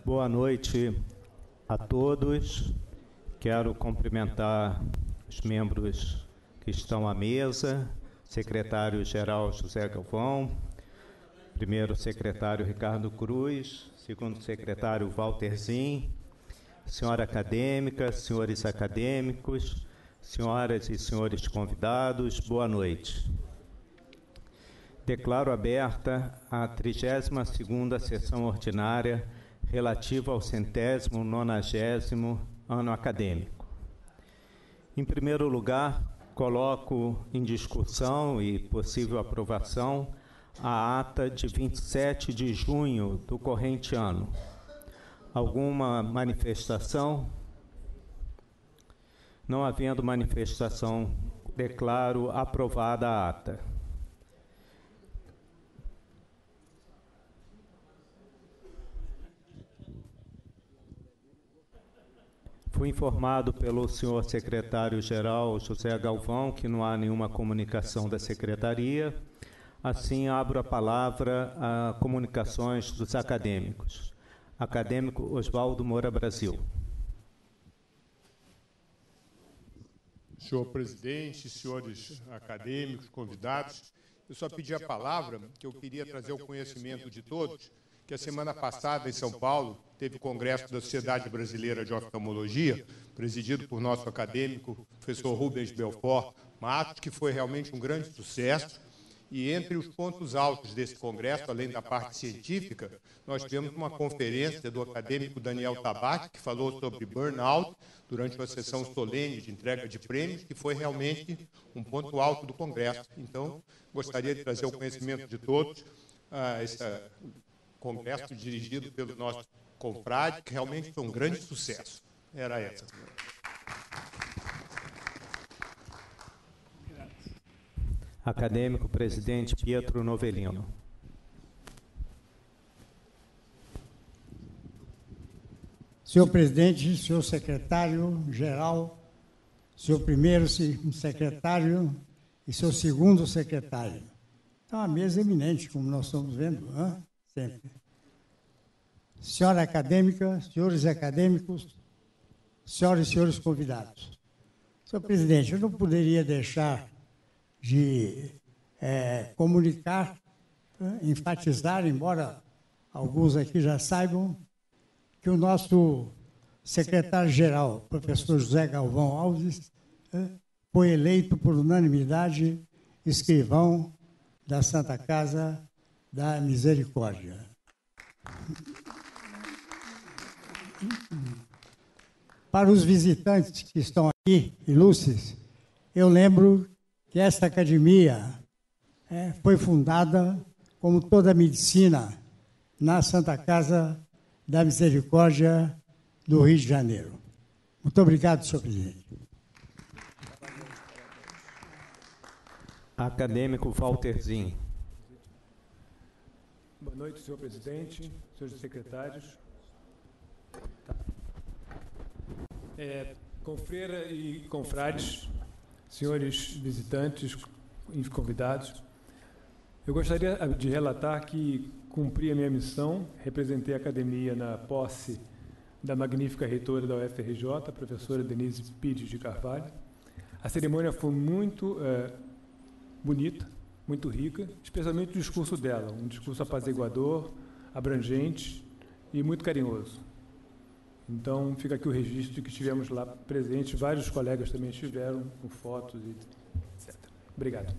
Boa noite a todos. Quero cumprimentar os membros que estão à mesa, secretário-geral José Galvão, primeiro secretário Ricardo Cruz, segundo secretário Walter Zin, senhora acadêmica, senhores acadêmicos, senhoras e senhores convidados, boa noite. Declaro aberta a 32ª sessão ordinária relativa ao 190º ano acadêmico. Em primeiro lugar, coloco em discussão e possível aprovação a ata de 27 de junho do corrente ano. Alguma manifestação? Não havendo manifestação, declaro aprovada a ata. Fui informado pelo senhor secretário-geral José Galvão que não há nenhuma comunicação da secretaria. Assim, abro a palavra a comunicações dos acadêmicos. Acadêmico Oswaldo Moura Brasil. Senhor presidente, senhores acadêmicos, convidados, eu só pedi a palavra que eu queria trazer ao conhecimento de todos que a semana passada, em São Paulo, teve o Congresso da Sociedade Brasileira de Oftalmologia, presidido por nosso acadêmico, professor Rubens Belfort Matos, que foi realmente um grande sucesso. E entre os pontos altos desse congresso, além da parte científica, nós tivemos uma conferência do acadêmico Daniel Tabak, que falou sobre burnout, durante uma sessão solene de entrega de prêmios, que foi realmente um ponto alto do congresso. Então, gostaria de trazer ao conhecimento de todos esse congresso dirigido pelo nosso confrade, que realmente foi um grande sucesso. Era essa. Acadêmico presidente Pietro Novellino. Senhor presidente, senhor secretário-geral, senhor primeiro secretário e seu segundo secretário. É uma mesa eminente, como nós estamos vendo, sempre. Senhora acadêmica, senhores acadêmicos, senhoras e senhores convidados. Senhor presidente, eu não poderia deixar de comunicar, enfatizar, embora alguns aqui já saibam, que o nosso secretário-geral, professor José Galvão Alves, foi eleito por unanimidade escrivão da Santa Casa da Misericórdia. Para os visitantes que estão aqui, ilustres, eu lembro que esta academia foi fundada, como toda a medicina, na Santa Casa da Misericórdia do Rio de Janeiro. Muito obrigado, senhor presidente. Acadêmico Walter Zin. Boa noite, senhor presidente, senhores secretários. Confreira e confrades, senhores visitantes e convidados, eu gostaria de relatar que cumpri a minha missão, representei a academia na posse da magnífica reitora da UFRJ, a professora Denise Pires de Carvalho. A cerimônia foi muito bonita, muito rica, especialmente o discurso dela, um discurso apaziguador, abrangente e muito carinhoso. Então, fica aqui o registro de que estivemos lá presentes, vários colegas também estiveram, com fotos, etc. Obrigado.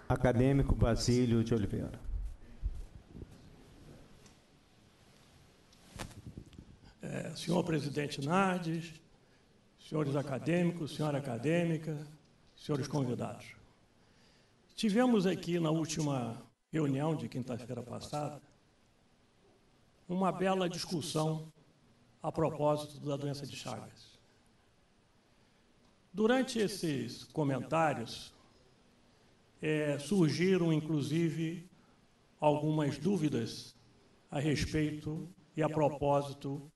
Acadêmico Basílio de Oliveira. Senhor presidente Nardes, senhores acadêmicos, senhora acadêmica, senhores convidados. Tivemos aqui na última reunião de quinta-feira passada uma bela discussão a propósito da doença de Chagas. Durante esses comentários, surgiram, inclusive, algumas dúvidas a respeito e a propósito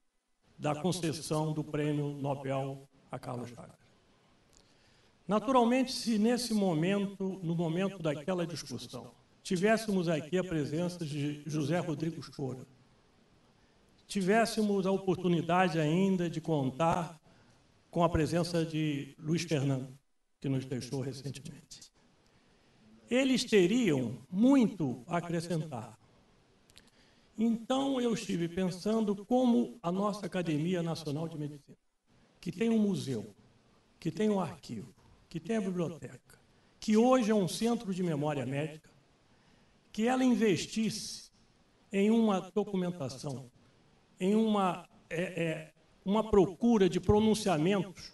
da concessão do Prêmio Nobel a Carlos Chagas. Naturalmente, se nesse momento, no momento daquela discussão, tivéssemos aqui a presença de José Rodrigo Escora, tivéssemos a oportunidade ainda de contar com a presença de Luiz Fernando, que nos deixou recentemente. Eles teriam muito a acrescentar. Então, eu estive pensando como a nossa Academia Nacional de Medicina, que tem um museu, que tem um arquivo, que tem a biblioteca, que hoje é um centro de memória médica, que ela investisse em uma documentação, em uma procura de pronunciamentos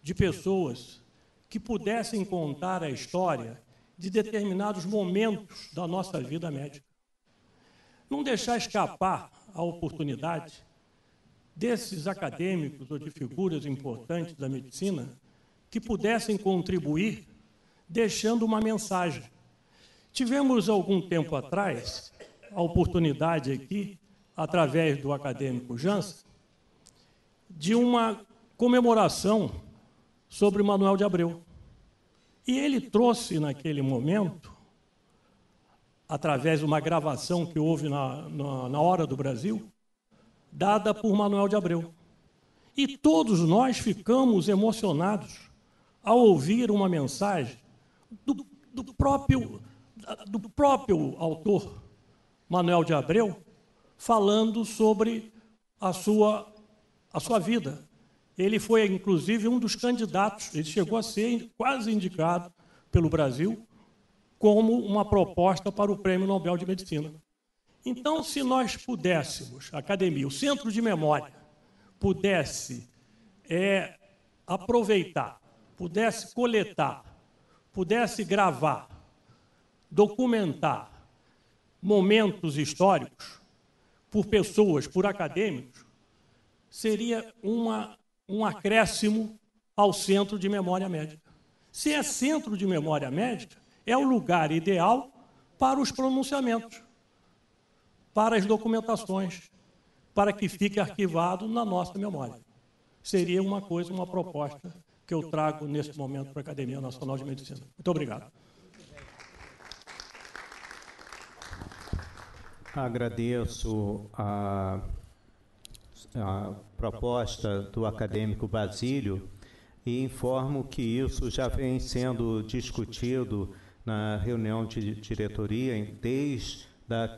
de pessoas que pudessem contar a história de determinados momentos da nossa vida médica. Não deixar escapar a oportunidade desses acadêmicos ou de figuras importantes da medicina que pudessem contribuir deixando uma mensagem. Tivemos, algum tempo atrás, a oportunidade aqui, através do acadêmico Jansen, de uma comemoração sobre Manuel de Abreu. E ele trouxe, naquele momento, através de uma gravação que houve na Hora do Brasil, dada por Manuel de Abreu. E todos nós ficamos emocionados ao ouvir uma mensagem do próprio autor, Manuel de Abreu, falando sobre a sua vida. Ele foi, inclusive, um dos candidatos, ele chegou a ser quase indicado pelo Brasil como uma proposta para o Prêmio Nobel de Medicina. Então, se nós pudéssemos, a Academia, o Centro de Memória, pudesse aproveitar, pudesse coletar, pudesse gravar, documentar momentos históricos por pessoas, por acadêmicos, seria um acréscimo ao Centro de Memória Médica. Se é Centro de Memória Médica, é o lugar ideal para os pronunciamentos, para as documentações, para que fique arquivado na nossa memória. Seria uma proposta que eu trago neste momento para a Academia Nacional de Medicina. Muito obrigado. Agradeço a proposta do acadêmico Basílio e informo que isso já vem sendo discutido na reunião de diretoria desde a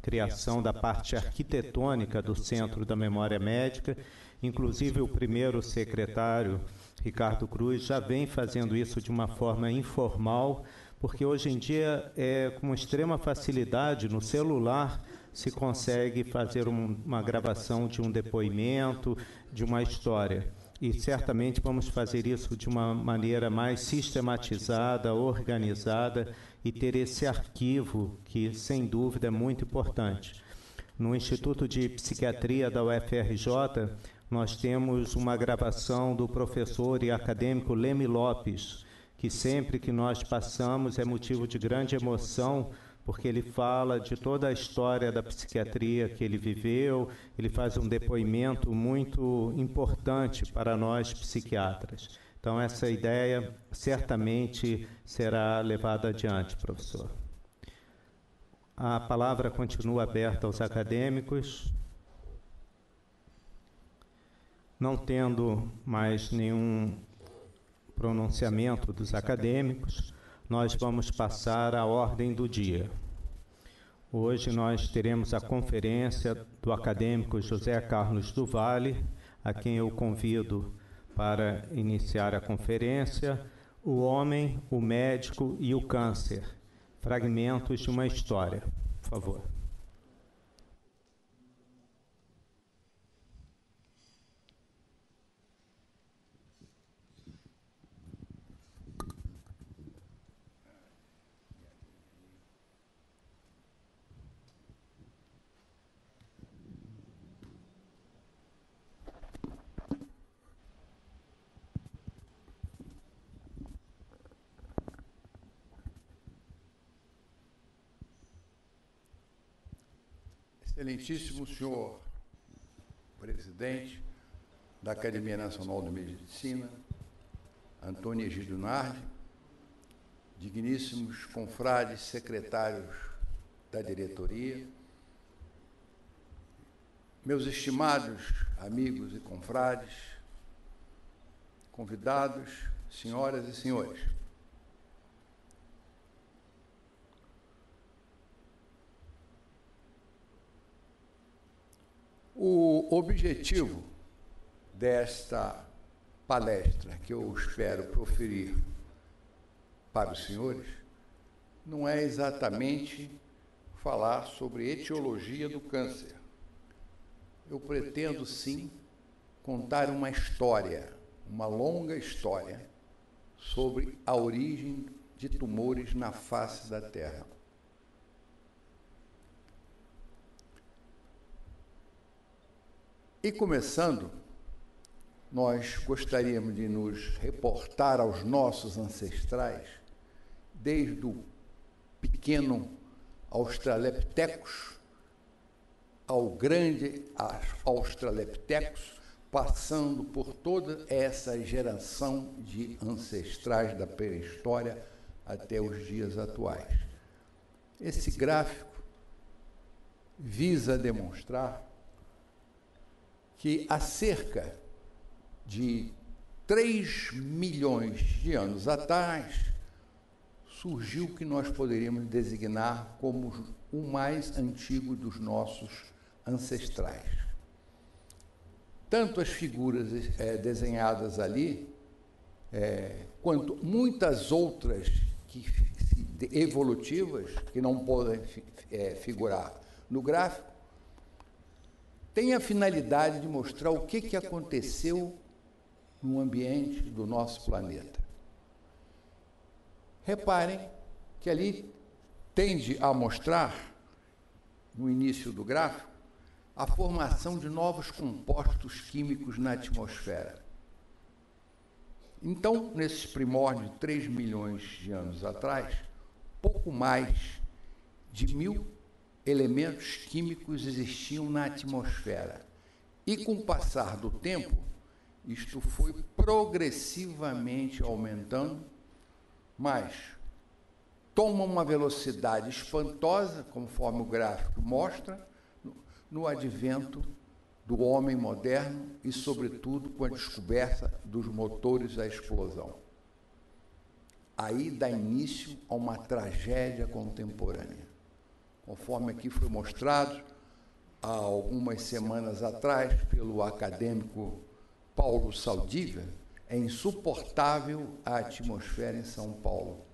criação da parte arquitetônica do Centro da Memória Médica. Inclusive, o primeiro secretário, Ricardo Cruz, já vem fazendo isso de uma forma informal, porque hoje em dia, com extrema facilidade, no celular, se consegue fazer uma gravação de um depoimento, de uma história. E certamente vamos fazer isso de uma maneira mais sistematizada, organizada e ter esse arquivo que, sem dúvida, é muito importante. No Instituto de Psiquiatria da UFRJ, nós temos uma gravação do professor e acadêmico Leme Lopes, que sempre que nós passamos é motivo de grande emoção, porque ele fala de toda a história da psiquiatria que ele viveu, ele faz um depoimento muito importante para nós psiquiatras. Então, essa ideia certamente será levada adiante, professor. A palavra continua aberta aos acadêmicos. Não tendo mais nenhum pronunciamento dos acadêmicos, nós vamos passar à ordem do dia. Hoje nós teremos a conferência do acadêmico José Carlos do Vale, a quem eu convido para iniciar a conferência, O Homem, o Médico e o Câncer, fragmentos de uma história. Por favor. Excelentíssimo senhor presidente da Academia Nacional de Medicina, Antônio Egídio Nardi, digníssimos confrades, secretários da diretoria, meus estimados amigos e confrades, convidados, senhoras e senhores. O objetivo desta palestra que eu espero proferir para os senhores não é exatamente falar sobre etiologia do câncer. Eu pretendo, sim, contar uma história, uma longa história, sobre a origem de tumores na face da Terra. E começando, nós gostaríamos de nos reportar aos nossos ancestrais, desde o pequeno Australopithecus ao grande Australopithecus, passando por toda essa geração de ancestrais da pré-história até os dias atuais. Esse gráfico visa demonstrar que há cerca de 3 milhões de anos atrás surgiu o que nós poderíamos designar como o mais antigo dos nossos ancestrais. Tanto as figuras desenhadas ali, quanto muitas outras evolutivas, que não podem figurar no gráfico, tem a finalidade de mostrar o que aconteceu no ambiente do nosso planeta. Reparem que ali tende a mostrar, no início do gráfico, a formação de novos compostos químicos na atmosfera. Então, nesses primórdios de 3 milhões de anos atrás, pouco mais de 1000 elementos químicos existiam na atmosfera. E, com o passar do tempo, isto foi progressivamente aumentando, mas toma uma velocidade espantosa, conforme o gráfico mostra, no advento do homem moderno e, sobretudo, com a descoberta dos motores à explosão. Aí dá início a uma tragédia contemporânea. Conforme aqui foi mostrado, há algumas semanas atrás, pelo acadêmico Paulo Saldívar, é insuportável a atmosfera em São Paulo.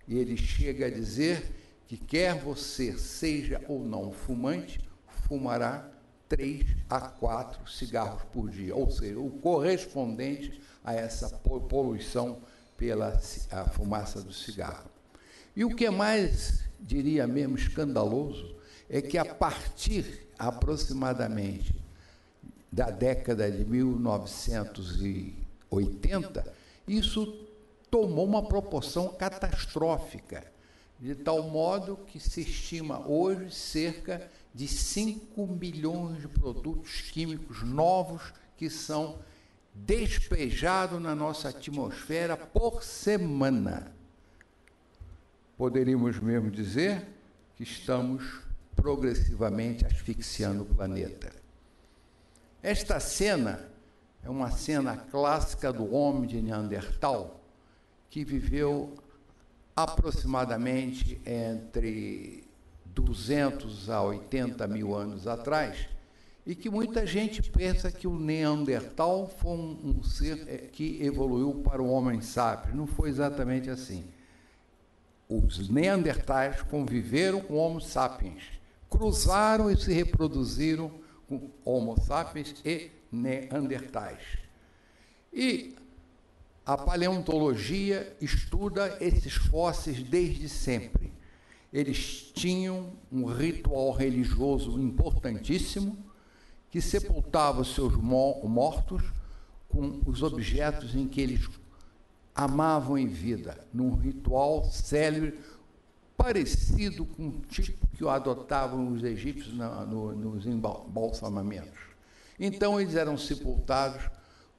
E ele chega a dizer que quer você seja ou não fumante, fumará 3 a 4 cigarros por dia, ou seja, o correspondente a essa poluição pela a fumaça do cigarro. E o que é mais, diria mesmo, escandaloso, é que a partir aproximadamente da década de 1980, isso tomou uma proporção catastrófica, de tal modo que se estima hoje cerca de 5 milhões de produtos químicos novos que são despejados na nossa atmosfera por semana. Poderíamos mesmo dizer que estamos progressivamente asfixiando o planeta. Esta cena é uma cena clássica do homem de Neandertal, que viveu aproximadamente entre 200 a 80 mil anos atrás, e que muita gente pensa que o Neandertal foi um ser que evoluiu para o Homo sapiens. Não foi exatamente assim. Os Neandertais conviveram com o Homo sapiens, cruzaram e se reproduziram com Homo sapiens e Neandertais. E a paleontologia estuda esses fósseis desde sempre. Eles tinham um ritual religioso importantíssimo, que sepultava os seus mortos com os objetos em que eles amavam em vida, num ritual célebre, parecido com o tipo que adotavam os egípcios nos embalsamamentos. Então, eles eram sepultados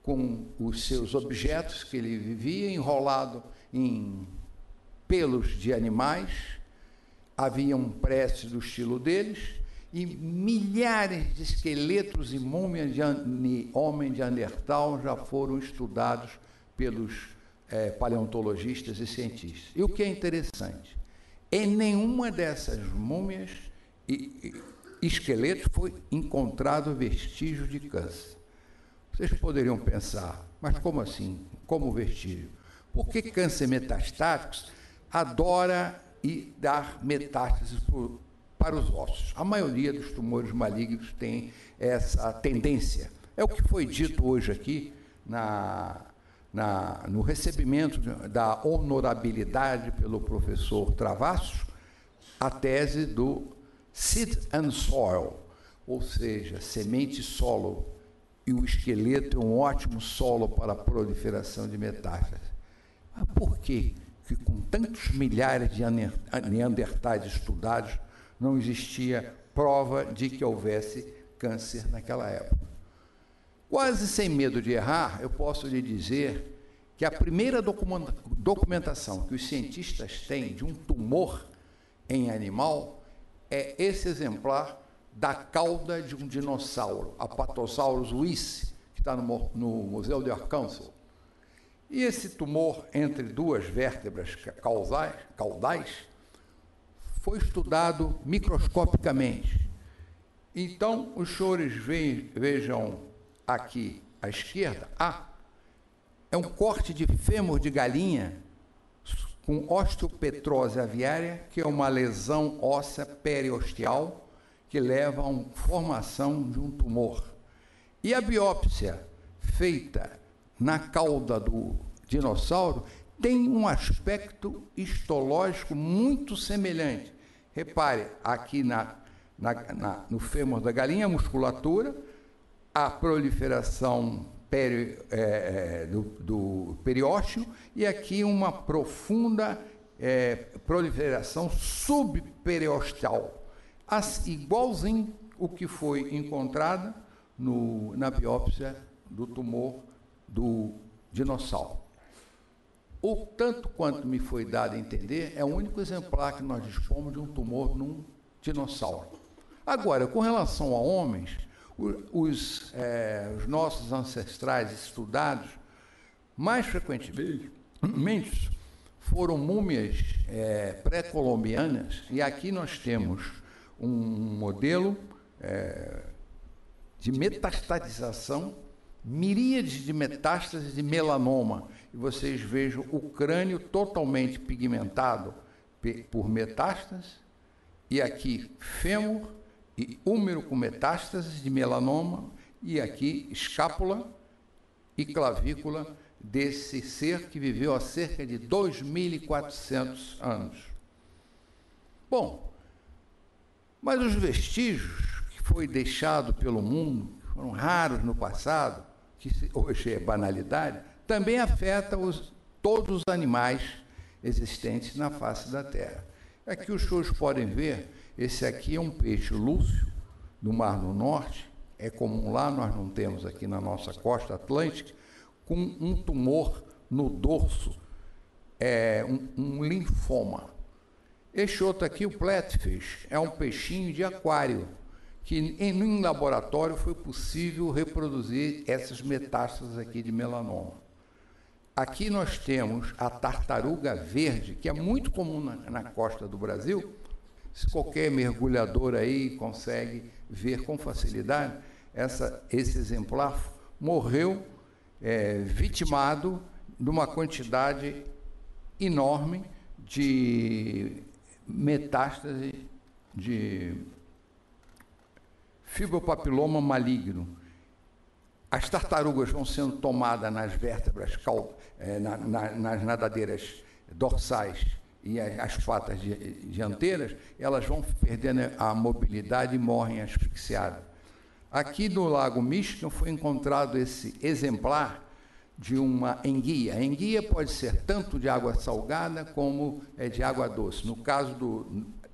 com os seus objetos que ele vivia, enrolado em pelos de animais, haviam preces do estilo deles, e milhares de esqueletos e múmias de homem de Neandertal já foram estudados pelos paleontologistas e cientistas. E o que é interessante, em nenhuma dessas múmias e esqueletos foi encontrado vestígio de câncer. Vocês poderiam pensar, mas como assim? Como vestígio? Porque câncer metastático adora dar metástases para os ossos. A maioria dos tumores malignos tem essa tendência. É o que foi dito hoje aqui no recebimento da honorabilidade pelo professor Travassos, a tese do Seed and Soil, ou seja, semente e solo, e o esqueleto é um ótimo solo para a proliferação de metástases. Mas por quê que com tantos milhares de neandertais estudados não existia prova de que houvesse câncer naquela época? Quase sem medo de errar, eu posso lhe dizer que a primeira documentação que os cientistas têm de um tumor em animal é esse exemplar da cauda de um dinossauro, a Apatosaurus wyss, que está no Museu de Arkansas. E esse tumor entre duas vértebras caudais foi estudado microscopicamente. Então, os senhores vejam aqui à esquerda, é um corte de fêmur de galinha com osteopetrose aviária, que é uma lesão óssea periosteal que leva à formação de um tumor. E a biópsia feita na cauda do dinossauro tem um aspecto histológico muito semelhante. Repare, aqui no fêmur da galinha, a musculatura, a proliferação do periósteo, e aqui uma profunda proliferação subperiosteal, igualzinho o que foi encontrado na biópsia do tumor do dinossauro. O tanto quanto me foi dado a entender, é o único exemplar que nós dispomos de um tumor num dinossauro. Agora, com relação a homens, os nossos ancestrais estudados, mais frequentemente, foram múmias pré-colombianas, e aqui nós temos um modelo de metastatização, miríades de metástases de melanoma, e vocês vejam o crânio totalmente pigmentado por metástases, e aqui fêmur e húmero com metástases de melanoma, e aqui escápula e clavícula desse ser que viveu há cerca de 2.400 anos. Bom, mas os vestígios que foi deixado pelo mundo, que foram raros no passado, que hoje é banalidade, também afeta todos os animais existentes na face da Terra. Aqui os senhores podem ver, esse aqui é um peixe lúcio do Mar do Norte, é comum lá, nós não temos aqui na nossa costa atlântica, com um tumor no dorso, um linfoma. Este outro aqui, o flatfish, é um peixinho de aquário, que em laboratório foi possível reproduzir essas metástases aqui de melanoma. Aqui nós temos a tartaruga verde, que é muito comum na costa do Brasil. Se qualquer mergulhador aí consegue ver com facilidade, esse exemplar morreu vitimado de uma quantidade enorme de metástase de fibropapiloma maligno. As tartarugas vão sendo tomadas nas vértebras, nas nadadeiras dorsais e as patas dianteiras, elas vão perdendo a mobilidade e morrem asfixiadas. Aqui no Lago Michigan foi encontrado esse exemplar de uma enguia. A enguia pode ser tanto de água salgada como de água doce. No caso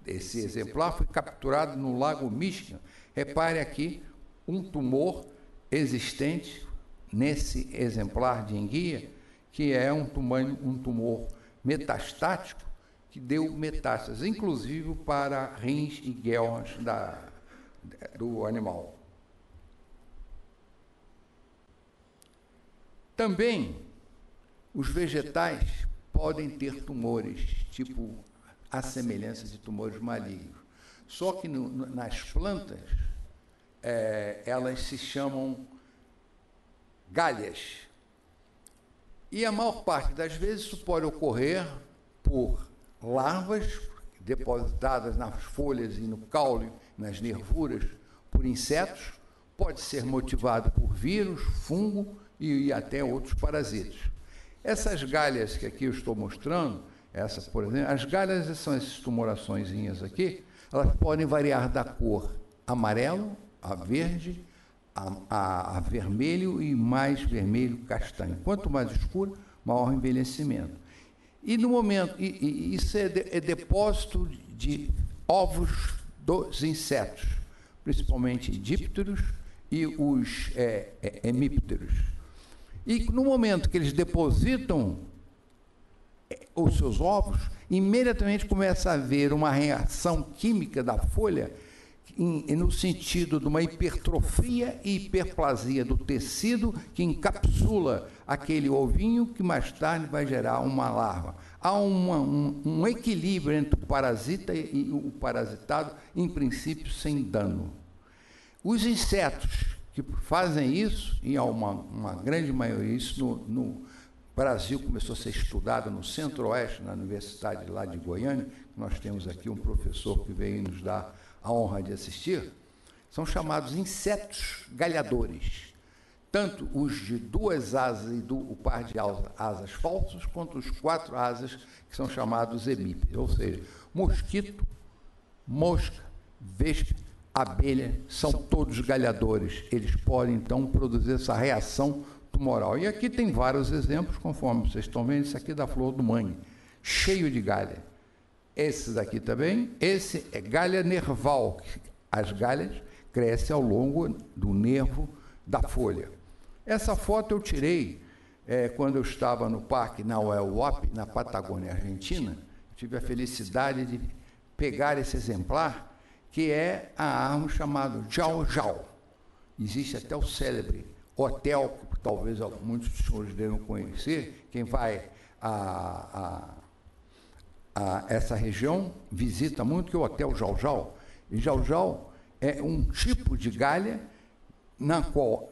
desse exemplar, foi capturado no Lago Michigan. Repare aqui um tumor existente nesse exemplar de enguia, que é um tumor metastático, que deu metástase, inclusive para rins e guelras do animal. Também, os vegetais podem ter tumores, tipo a semelhança de tumores malignos. Só que nas plantas, elas se chamam galhas. E a maior parte das vezes isso pode ocorrer por larvas depositadas nas folhas e no caule, nas nervuras, por insetos, pode ser motivado por vírus, fungo e até outros parasitas. Essas galhas que aqui eu estou mostrando, essas, por exemplo, as galhas são essas tumoraçõezinhas aqui, elas podem variar da cor amarelo, a verde, a vermelho e mais vermelho castanho. Quanto mais escuro, maior o envelhecimento. E no momento, isso é depósito de ovos dos insetos, principalmente dípteros e os hemípteros. E no momento que eles depositam os seus ovos, imediatamente começa a haver uma reação química da folha no sentido de uma hipertrofia e hiperplasia do tecido que encapsula aquele ovinho que mais tarde vai gerar uma larva. Há um equilíbrio entre o parasita e o parasitado, em princípio, sem dano. Os insetos que fazem isso, e há uma grande maioria, isso no Brasil começou a ser estudado no Centro-Oeste, na Universidade lá de Goiânia, nós temos aqui um professor que veio nos dar a honra de assistir, são chamados insetos galhadores, tanto os de 2 asas e o par de asas falsos, quanto os 4 asas, que são chamados hemípteros, ou seja, mosquito, mosca, vespa, abelha, são todos galhadores. Eles podem, então, produzir essa reação tumoral. E aqui tem vários exemplos, conforme vocês estão vendo, isso aqui é da flor do mangue, cheio de galha. Esse daqui também, esse é galha nerval. As galhas crescem ao longo do nervo da folha. Essa foto eu tirei quando eu estava no parque na UEL-UOP, na Patagônia, Argentina. Tive a felicidade de pegar esse exemplar, que é a árvore chamada jau-jau. Existe até o célebre hotel, que talvez muitos dos senhores devem conhecer, quem vai a essa região visita muito, que é o Hotel Jau-Jau. E Jau-Jau é um tipo de galha na qual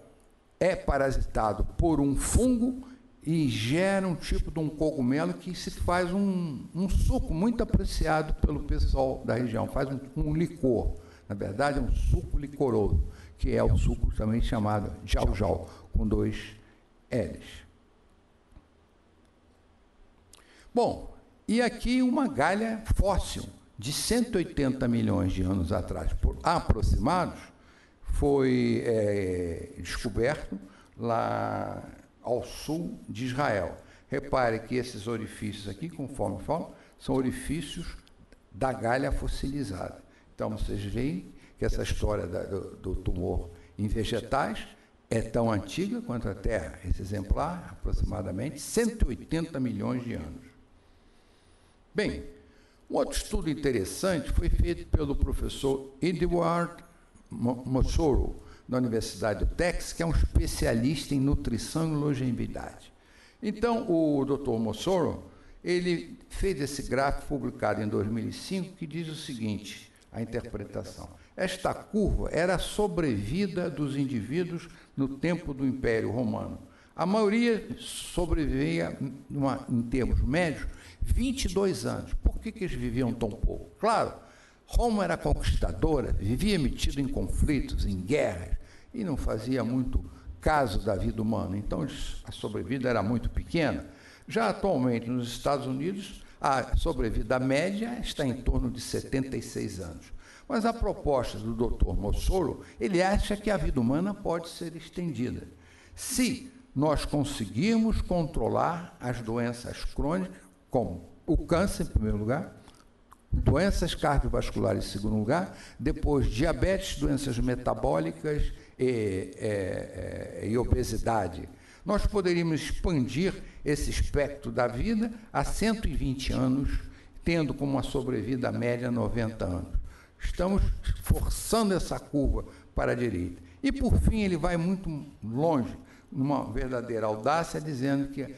é parasitado por um fungo e gera um tipo de um cogumelo que se faz um suco muito apreciado pelo pessoal da região, faz um licor. Na verdade, é um suco licoroso, que é o suco também chamado Jau-Jau, com 2 L's. Bom, e aqui uma galha fóssil de 180 milhões de anos atrás, aproximados, foi descoberto lá ao sul de Israel. Repare que esses orifícios aqui, conforme eu falo, são orifícios da galha fossilizada. Então, vocês veem que essa história do tumor em vegetais é tão antiga quanto a Terra. Esse exemplar, aproximadamente 180 milhões de anos. Bem, um outro estudo interessante foi feito pelo professor Edward Mossoro, da Universidade do Texas, que é um especialista em nutrição e longevidade. Então, o Dr. Mossoro, ele fez esse gráfico publicado em 2005, que diz o seguinte, a interpretação. Esta curva era a sobrevida dos indivíduos no tempo do Império Romano. A maioria sobrevivia, em termos médios, 22 anos. Por que eles viviam tão pouco? Claro, Roma era conquistadora, vivia metida em conflitos, em guerras, e não fazia muito caso da vida humana. Então, a sobrevida era muito pequena. Já atualmente, nos Estados Unidos, a sobrevida média está em torno de 76 anos. Mas a proposta do Dr. Mossoro, ele acha que a vida humana pode ser estendida, se nós conseguirmos controlar as doenças crônicas, como o câncer, em primeiro lugar, doenças cardiovasculares, em segundo lugar, depois diabetes, doenças metabólicas e obesidade. Nós poderíamos expandir esse espectro da vida a 120 anos, tendo como uma sobrevida média 90 anos. Estamos forçando essa curva para a direita. E, por fim, ele vai muito longe, numa verdadeira audácia, dizendo que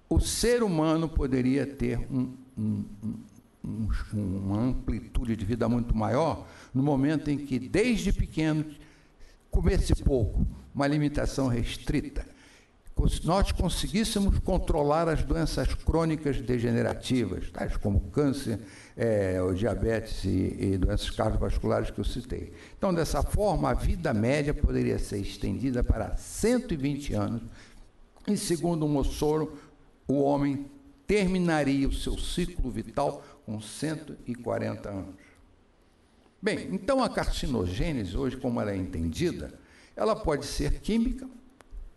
o ser humano poderia ter uma amplitude de vida muito maior no momento em que, desde pequeno, comesse pouco, uma alimentação restrita, nós conseguíssemos controlar as doenças crônicas degenerativas, tais como câncer, o diabetes e doenças cardiovasculares que eu citei. Então, dessa forma, a vida média poderia ser estendida para 120 anos e, segundo o Mossoro, o homem terminaria o seu ciclo vital com 140 anos. Bem, então a carcinogênese, hoje como ela é entendida, ela pode ser química,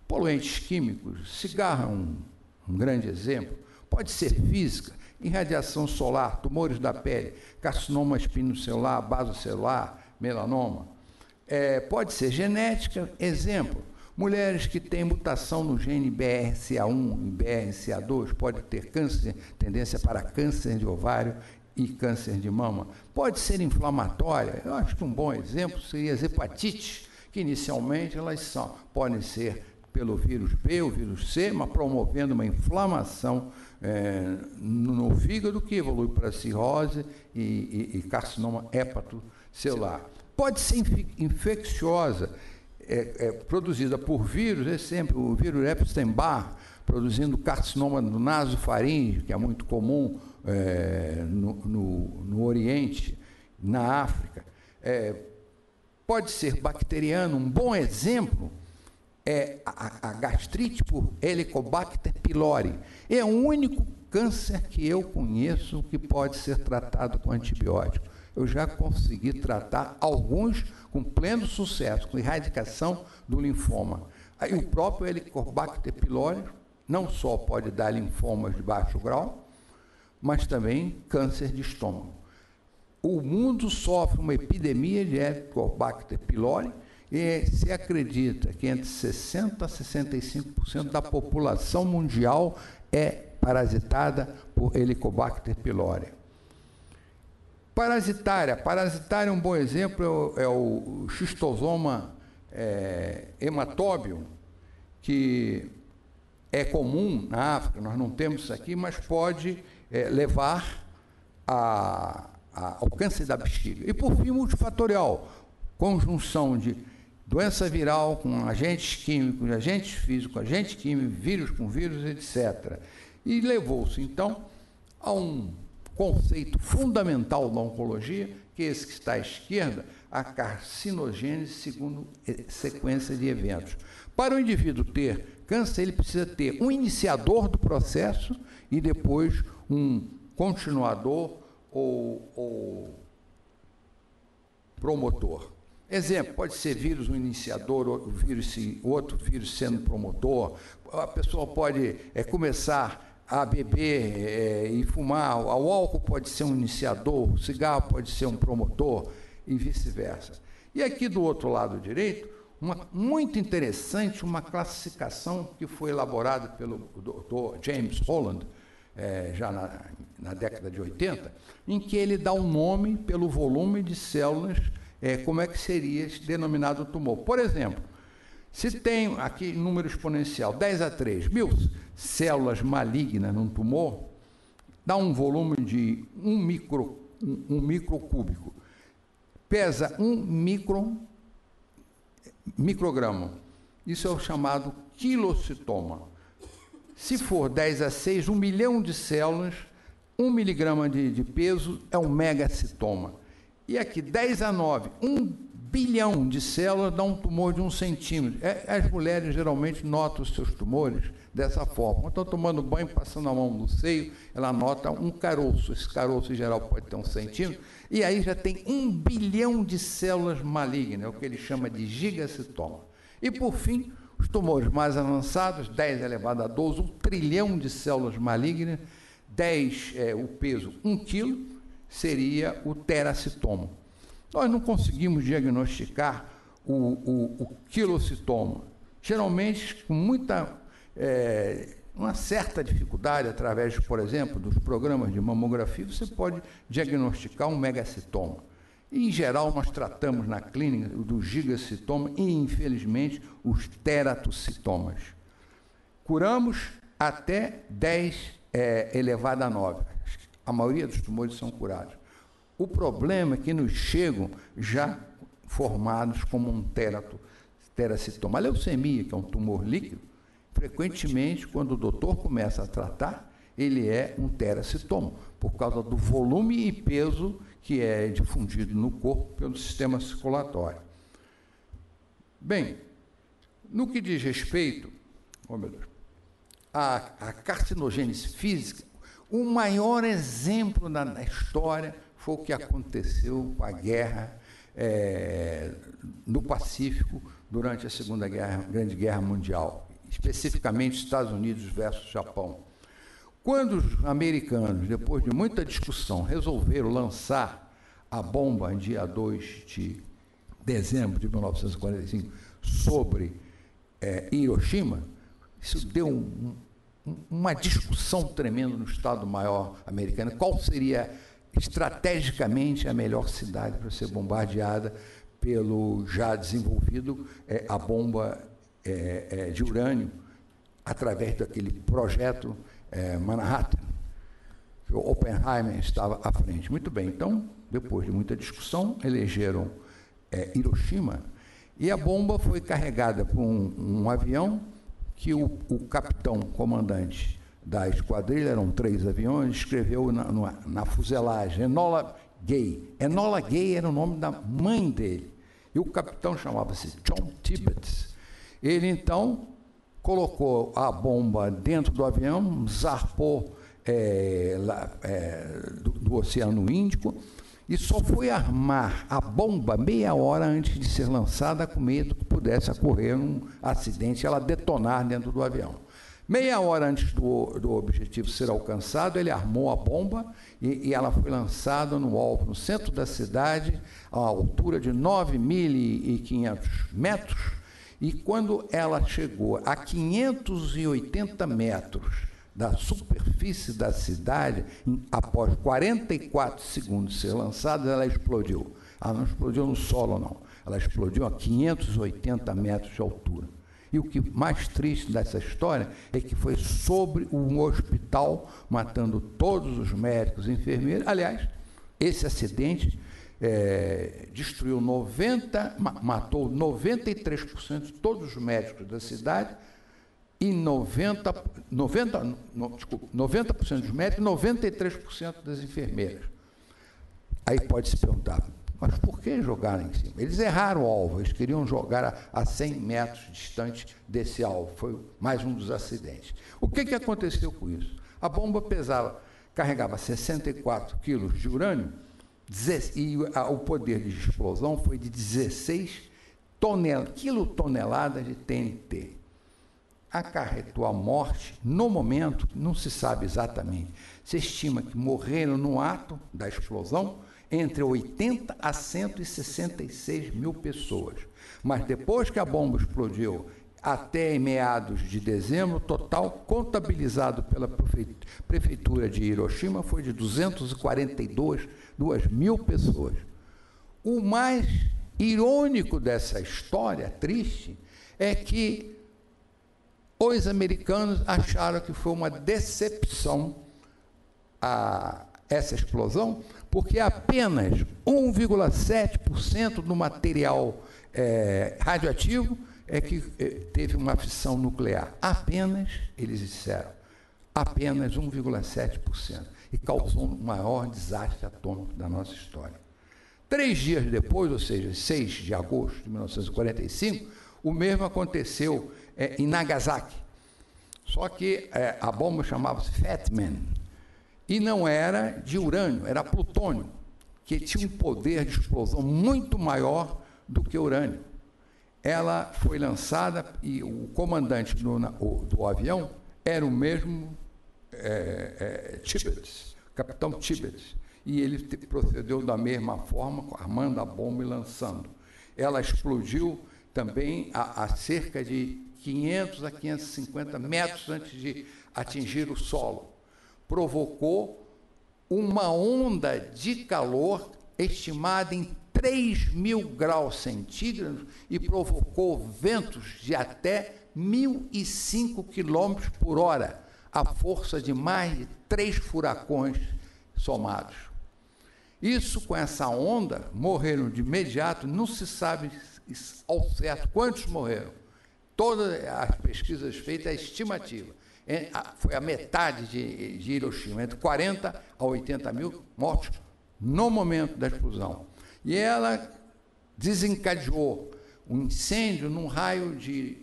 poluentes químicos, cigarro é um grande exemplo, pode ser física, irradiação solar, tumores da pele, carcinoma espinocelular, basocelular, melanoma. Pode ser genética, exemplo, mulheres que têm mutação no gene BRCA1 e BRCA2 podem ter câncer, tendência para câncer de ovário e câncer de mama. Pode ser inflamatória, eu acho que um bom exemplo seria as hepatites, que inicialmente elas podem ser pelo vírus B ou vírus C, mas promovendo uma inflamação no fígado que evolui para cirrose e carcinoma hepatocelular. Pode ser infecciosa, produzida por vírus, exemplo, o vírus Epstein-Barr, produzindo carcinoma do nasofaríngeo, que é muito comum no Oriente, na África. Pode ser bacteriano, um bom exemplo é a gastrite por Helicobacter pylori. É o único câncer que eu conheço que pode ser tratado com antibiótico. Eu já consegui tratar alguns com pleno sucesso, com erradicação do linfoma. Aí o próprio Helicobacter pylori não só pode dar linfomas de baixo grau, mas também câncer de estômago. O mundo sofre uma epidemia de Helicobacter pylori e se acredita que entre 60% a 65% da população mundial é parasitada por Helicobacter pylori. Parasitária é um bom exemplo, é o xistosoma hematóbio, que é comum na África, nós não temos isso aqui, mas pode levar ao câncer da bexiga. E, por fim, multifatorial, conjunção de doença viral com agentes químicos, agentes físicos, agentes químicos, vírus com vírus, etc. E levou-se, então, a um conceito fundamental da oncologia, que é esse que está à esquerda, a carcinogênese segundo sequência de eventos. Para o indivíduo ter câncer, ele precisa ter um iniciador do processo e depois um continuador ou promotor. Exemplo, pode ser vírus um iniciador, outro vírus sendo promotor. A pessoa pode começar a beber e fumar, o álcool pode ser um iniciador, o cigarro pode ser um promotor e vice-versa. E aqui do outro lado direito, muito interessante, uma classificação que foi elaborada pelo Dr. James Holland, já na década de 80, em que ele dá um nome pelo volume de células, como é que seria denominado o tumor. Por exemplo, se tem aqui número exponencial 10 a 3, 1000 células malignas num tumor, dá um volume de 1 microcúbico. Pesa 1 micrograma. Isso é o chamado quilocitoma. Se for 10 a 6, 1 milhão de células, 1 miligrama de peso é um megacitoma. E aqui, 10 a 9, 1 bilhão de células dá um tumor de 1 centímetro. As mulheres geralmente notam os seus tumores dessa forma. Quando estão tomando banho, passando a mão no seio, ela nota um caroço. Esse caroço, em geral, pode ter 1 centímetro. E aí já tem 1 bilhão de células malignas, é o que ele chama de gigacitoma. E, por fim, os tumores mais avançados, 10 elevado a 12, 1 trilhão de células malignas, 10, o peso 1 quilo, seria o teracitoma. Nós não conseguimos diagnosticar o quilocitoma. Geralmente, com muita uma certa dificuldade, através, por exemplo, dos programas de mamografia, você pode diagnosticar um megacitoma. E, em geral, nós tratamos na clínica do gigacitoma e, infelizmente, os teratocitomas. Curamos até 10 elevado a 9. A maioria dos tumores são curados. O problema é que nos chegam já formados como um teracitoma. A leucemia, que é um tumor líquido, frequentemente, quando o doutor começa a tratar, ele é um teracitoma, por causa do volume e peso que é difundido no corpo pelo sistema circulatório. Bem, no que diz respeito à carcinogênese física, o maior exemplo na história foi o que aconteceu com a guerra no Pacífico durante a Grande Guerra Mundial, especificamente Estados Unidos versus Japão. Quando os americanos, depois de muita discussão, resolveram lançar a bomba em dia 2 de dezembro de 1945 sobre Hiroshima, isso deu uma discussão tremenda no Estado-Maior americano. Qual seria estrategicamente a melhor cidade para ser bombardeada pelo já desenvolvido a bomba de urânio através daquele projeto Manhattan, que o Oppenheimer estava à frente. Muito bem, então, depois de muita discussão, elegeram Hiroshima, e a bomba foi carregada por um avião que o capitão comandante da esquadrilha, eram 3 aviões, escreveu na fuselagem Enola Gay. Enola Gay era o nome da mãe dele, e o capitão chamava-se John Tibbets. Ele, então, colocou a bomba dentro do avião, zarpou do Oceano Índico, e só foi armar a bomba meia hora antes de ser lançada, com medo que pudesse ocorrer um acidente e ela detonar dentro do avião. Meia hora antes do objetivo ser alcançado, ele armou a bomba e ela foi lançada no alvo, no centro da cidade, a altura de 9.500 metros, e quando ela chegou a 580 metros da superfície da cidade, após 44 segundos de ser lançada, ela explodiu. Ela não explodiu no solo, não. Ela explodiu a 580 metros de altura. E o que mais triste dessa história é que foi sobre um hospital, matando todos os médicos e enfermeiros. Aliás, esse acidente matou 93% de todos os médicos da cidade, e 90% dos médicos e 93% das enfermeiras. Aí pode se perguntar, mas por que jogaram em cima? Eles erraram o alvo, eles queriam jogar a 100 metros distante desse alvo. Foi mais um dos acidentes. O que aconteceu com isso? A bomba carregava 64 quilos de urânio, e o poder de explosão foi de 16 quilotoneladas de TNT. Acarretou a morte, no momento, não se sabe exatamente. Se estima que morreram no ato da explosão entre 80 a 166 mil pessoas. Mas depois que a bomba explodiu, até meados de dezembro, o total contabilizado pela prefeitura de Hiroshima foi de 242 mil pessoas. O mais irônico dessa história, triste, é que os americanos acharam que foi uma decepção essa explosão, porque apenas 1,7% do material radioativo é que teve uma fissão nuclear. Apenas, eles disseram, apenas 1,7%. E causou o maior desastre atômico da nossa história. 3 dias depois, ou seja, 6 de agosto de 1945, o mesmo aconteceu em Nagasaki. Só que a bomba chamava-se Fat Man. E não era de urânio, era plutônio, que tinha um poder de explosão muito maior do que urânio. Ela foi lançada e o comandante do avião era o mesmo Tibbets, capitão Tibbets. E ele procedeu da mesma forma, armando a bomba e lançando. Ela explodiu também a cerca de 500 a 550 metros antes de atingir o solo, provocou uma onda de calor estimada em 3.000 graus centígrados e provocou ventos de até 1.005 km por hora, à força de mais de 3 furacões somados. Isso, com essa onda, morreram de imediato, não se sabe ao certo quantos morreram. Todas as pesquisas feitas, a estimativa foi a metade de Hiroshima, entre 40 a 80 mil mortos no momento da explosão. E ela desencadeou um incêndio num raio de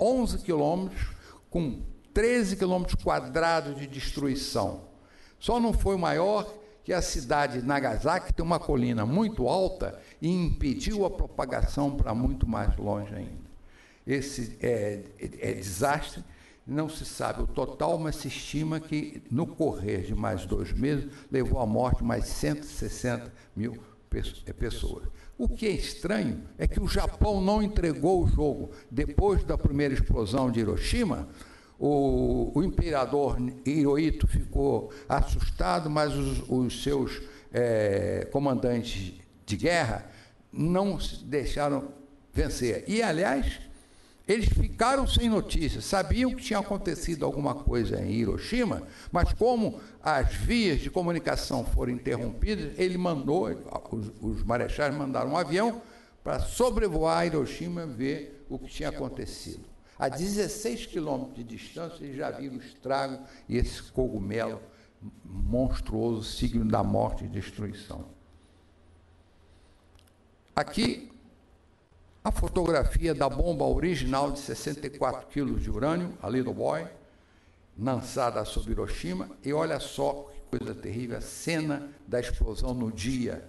11 quilômetros, com 13 quilômetros quadrados de destruição. Só não foi maior que a cidade de Nagasaki, que tem uma colina muito alta e impediu a propagação para muito mais longe ainda. Esse desastre não se sabe o total, mas se estima que, no correr de mais 2 meses, levou à morte mais 160 mil pessoas. O que é estranho é que o Japão não entregou o jogo. Depois da primeira explosão de Hiroshima, o imperador Hirohito ficou assustado, mas os seus comandantes de guerra não se deixaram vencer. E, aliás, eles ficaram sem notícias, sabiam que tinha acontecido alguma coisa em Hiroshima, mas como as vias de comunicação foram interrompidas, ele mandou, os marechais mandaram um avião para sobrevoar Hiroshima e ver o que tinha acontecido. A 16 quilômetros de distância, eles já viram o estrago e esse cogumelo monstruoso, signo da morte e destruição. Aqui, a fotografia da bomba original de 64 quilos de urânio, a Little Boy, lançada sobre Hiroshima, e olha só que coisa terrível, a cena da explosão no dia.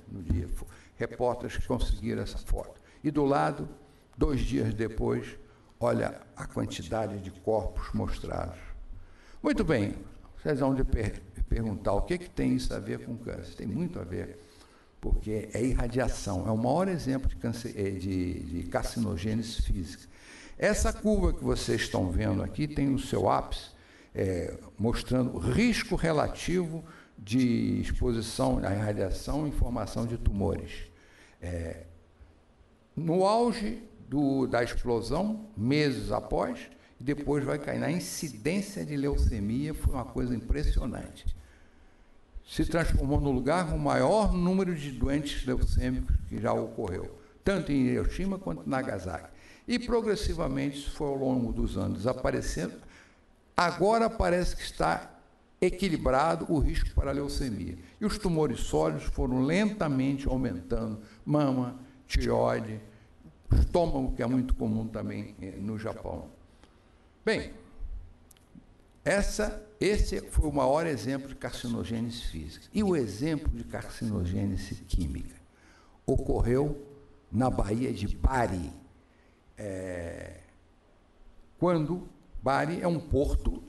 Repórteres que conseguiram essa foto. E do lado, 2 dias depois, olha a quantidade de corpos mostrados. Muito bem, vocês vão perguntar o que tem isso a ver com câncer. Tem muito a ver, porque é irradiação, é o maior exemplo de carcinogênese física. Essa curva que vocês estão vendo aqui tem o seu ápice, mostrando risco relativo de exposição à irradiação em formação de tumores. No auge da explosão, meses após, e depois vai cair. Na incidência de leucemia foi uma coisa impressionante. Se transformou no lugar com o maior número de doentes leucêmicos que já ocorreu, tanto em Hiroshima quanto em Nagasaki. E progressivamente isso foi ao longo dos anos desaparecendo. Agora parece que está equilibrado o risco para a leucemia. E os tumores sólidos foram lentamente aumentando, mama, tireoide, estômago, que é muito comum também no Japão. Bem, esse foi o maior exemplo de carcinogênese física. E o exemplo de carcinogênese química ocorreu na Baía de Bari, quando Bari é um porto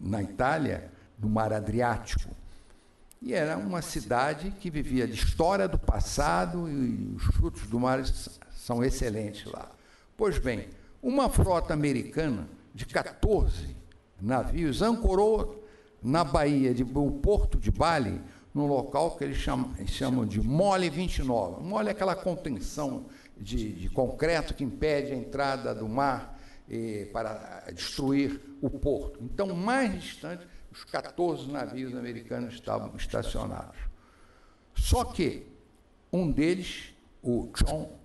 na Itália, no Mar Adriático. E era uma cidade que vivia de história do passado e os frutos do mar são excelentes lá. Pois bem, uma frota americana de 14 navios ancorou na Baía, o porto de Bali, num local que eles chamam de Mole 29. Mole é aquela contenção de concreto que impede a entrada do mar para destruir o porto. Então, mais distante, os 14 navios americanos estavam estacionados. Só que um deles, o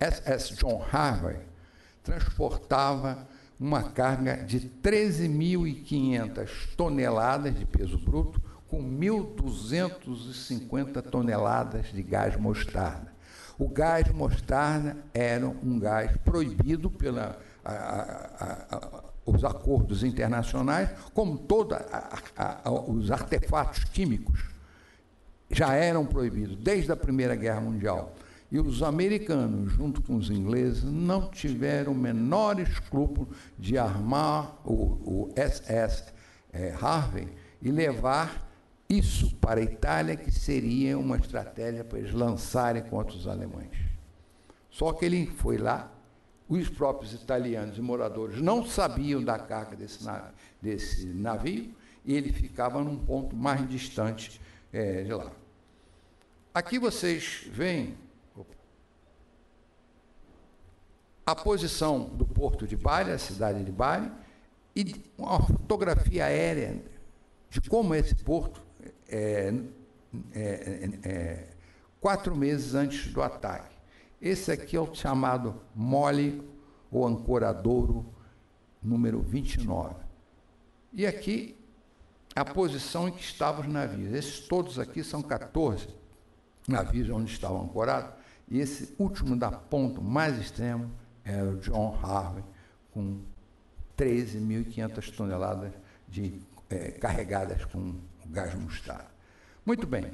SS John Harvey, transportava uma carga de 13.500 toneladas de peso bruto, com 1.250 toneladas de gás mostarda. O gás mostarda era um gás proibido pelos acordos internacionais, como todos os artefatos químicos já eram proibidos desde a Primeira Guerra Mundial. E os americanos, junto com os ingleses, não tiveram o menor escrúpulo de armar o SS Harvey e levar isso para a Itália, que seria uma estratégia para eles lançarem contra os alemães. Só que ele foi lá, os próprios italianos e moradores não sabiam da carga desse navio, e ele ficava num ponto mais distante de lá. Aqui vocês veem a posição do porto de Bari, a cidade de Bari, e uma fotografia aérea de como esse porto 4 meses antes do ataque. Esse aqui é o chamado mole ou ancoradouro número 29. E aqui a posição em que estavam os navios. Esses todos aqui são 14 navios onde estavam ancorados, e esse último da ponta mais extremo é o John Harvey, com 13.500 toneladas carregadas com gás mostarda. Muito bem.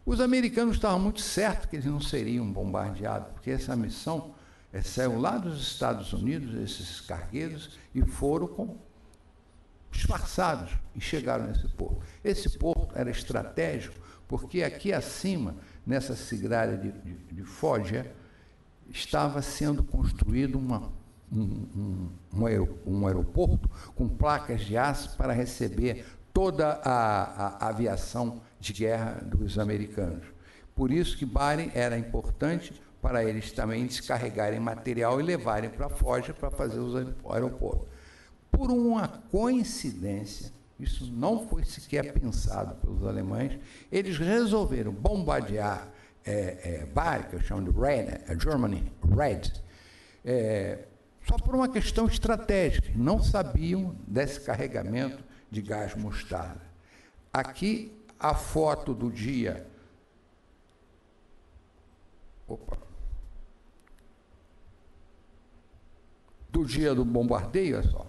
Os americanos estavam muito certos que eles não seriam bombardeados, porque essa missão saiu lá dos Estados Unidos, esses cargueiros, e foram disfarçados e chegaram nesse porto. Esse porto era estratégico, porque aqui acima, nessa cidade de Foggia, estava sendo construído um aeroporto com placas de aço para receber toda a aviação de guerra dos americanos. Por isso que Bari era importante para eles também descarregarem material e levarem para Foggia para fazer os aeroportos. Por uma coincidência, isso não foi sequer pensado pelos alemães, eles resolveram bombardear Bari, que eu chamo de Germany Red, só por uma questão estratégica. Não sabiam desse carregamento de gás mostarda. Aqui a foto do dia. Do dia do bombardeio, olha só.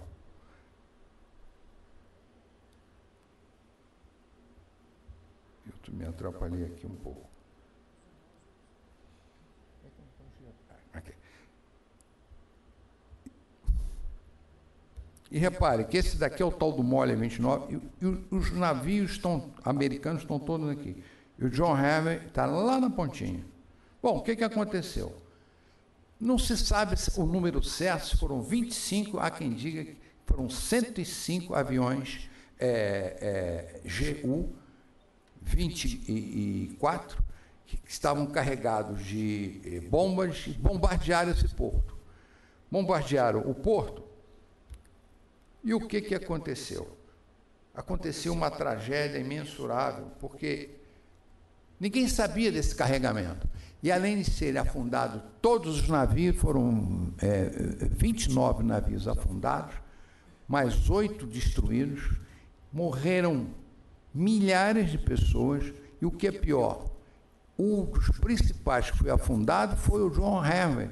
Eu me atrapalhei aqui um pouco. Aqui. E repare que esse daqui é o tal do mole 29, e os navios americanos estão todos aqui. E o John Harvey está lá na pontinha. Bom, o que aconteceu? Não se sabe o número certo, se foram 25, há quem diga que foram 105 aviões GU-24 que estavam carregados de bombas e bombardearam esse porto. Bombardearam o porto, e o que aconteceu? Aconteceu uma tragédia imensurável, porque ninguém sabia desse carregamento. E, além de serem afundados todos os navios, foram 29 navios afundados, mais 8 destruídos, morreram milhares de pessoas, e o que é pior, um dos principais que foi afundado foi o John Harvey,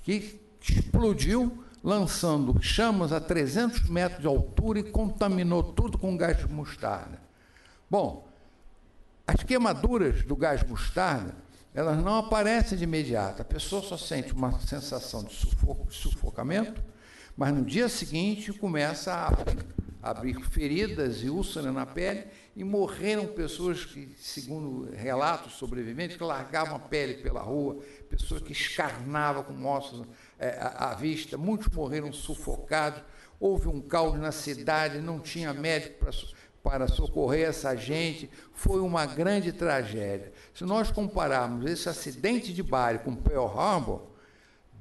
que explodiu, lançando chamas a 300 metros de altura e contaminou tudo com gás de mostarda. Bom, as queimaduras do gás mostarda, elas não aparecem de imediato. A pessoa só sente uma sensação de sufocamento, mas no dia seguinte começa a abrir feridas e úlceras na pele, e morreram pessoas que, segundo relatos sobreviventes, que largavam a pele pela rua, pessoas que escarnavam com ossos à vista, muitos morreram sufocados, houve um caos na cidade, não tinha médico para socorrer essa gente, foi uma grande tragédia. Se nós compararmos esse acidente de Bari com Pearl Harbor,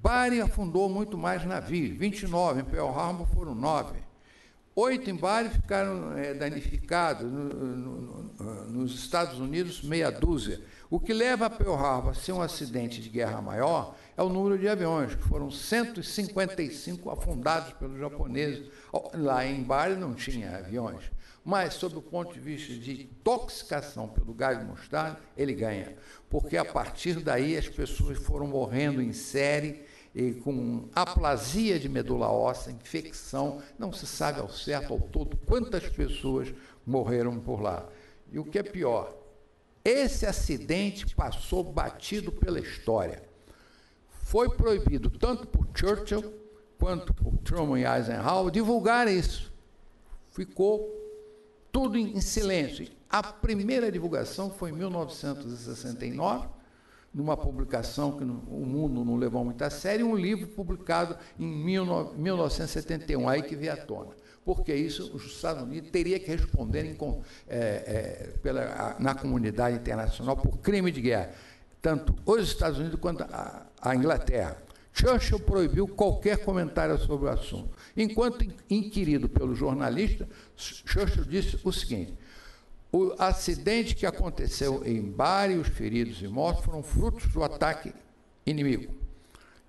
Bari afundou muito mais navios, 29, em Pearl Harbor foram 9. 8 em Bari ficaram danificados, nos Estados Unidos, meia dúzia. O que leva a Pearl Harbor a ser um acidente de guerra maior é o número de aviões, que foram 155 afundados pelos japoneses. Lá em Bari não tinha aviões, mas, sob o ponto de vista de intoxicação pelo gás mostarda, ele ganha, porque a partir daí as pessoas foram morrendo em série, e com aplasia de medula óssea, infecção, não se sabe ao certo, ao todo, quantas pessoas morreram por lá. E o que é pior, esse acidente passou batido pela história. Foi proibido, tanto por Churchill, quanto por Truman e Eisenhower, divulgar isso. Ficou tudo em silêncio. A primeira divulgação foi em 1969, numa publicação que o mundo não levou muito a sério, um livro publicado em 1971, aí que veio à tona. Porque isso os Estados Unidos teria que responder na comunidade internacional por crime de guerra, tanto os Estados Unidos quanto a Inglaterra. Churchill proibiu qualquer comentário sobre o assunto. Enquanto inquirido pelo jornalista, Churchill disse o seguinte: o acidente que aconteceu em vários feridos e mortos foram frutos do ataque inimigo.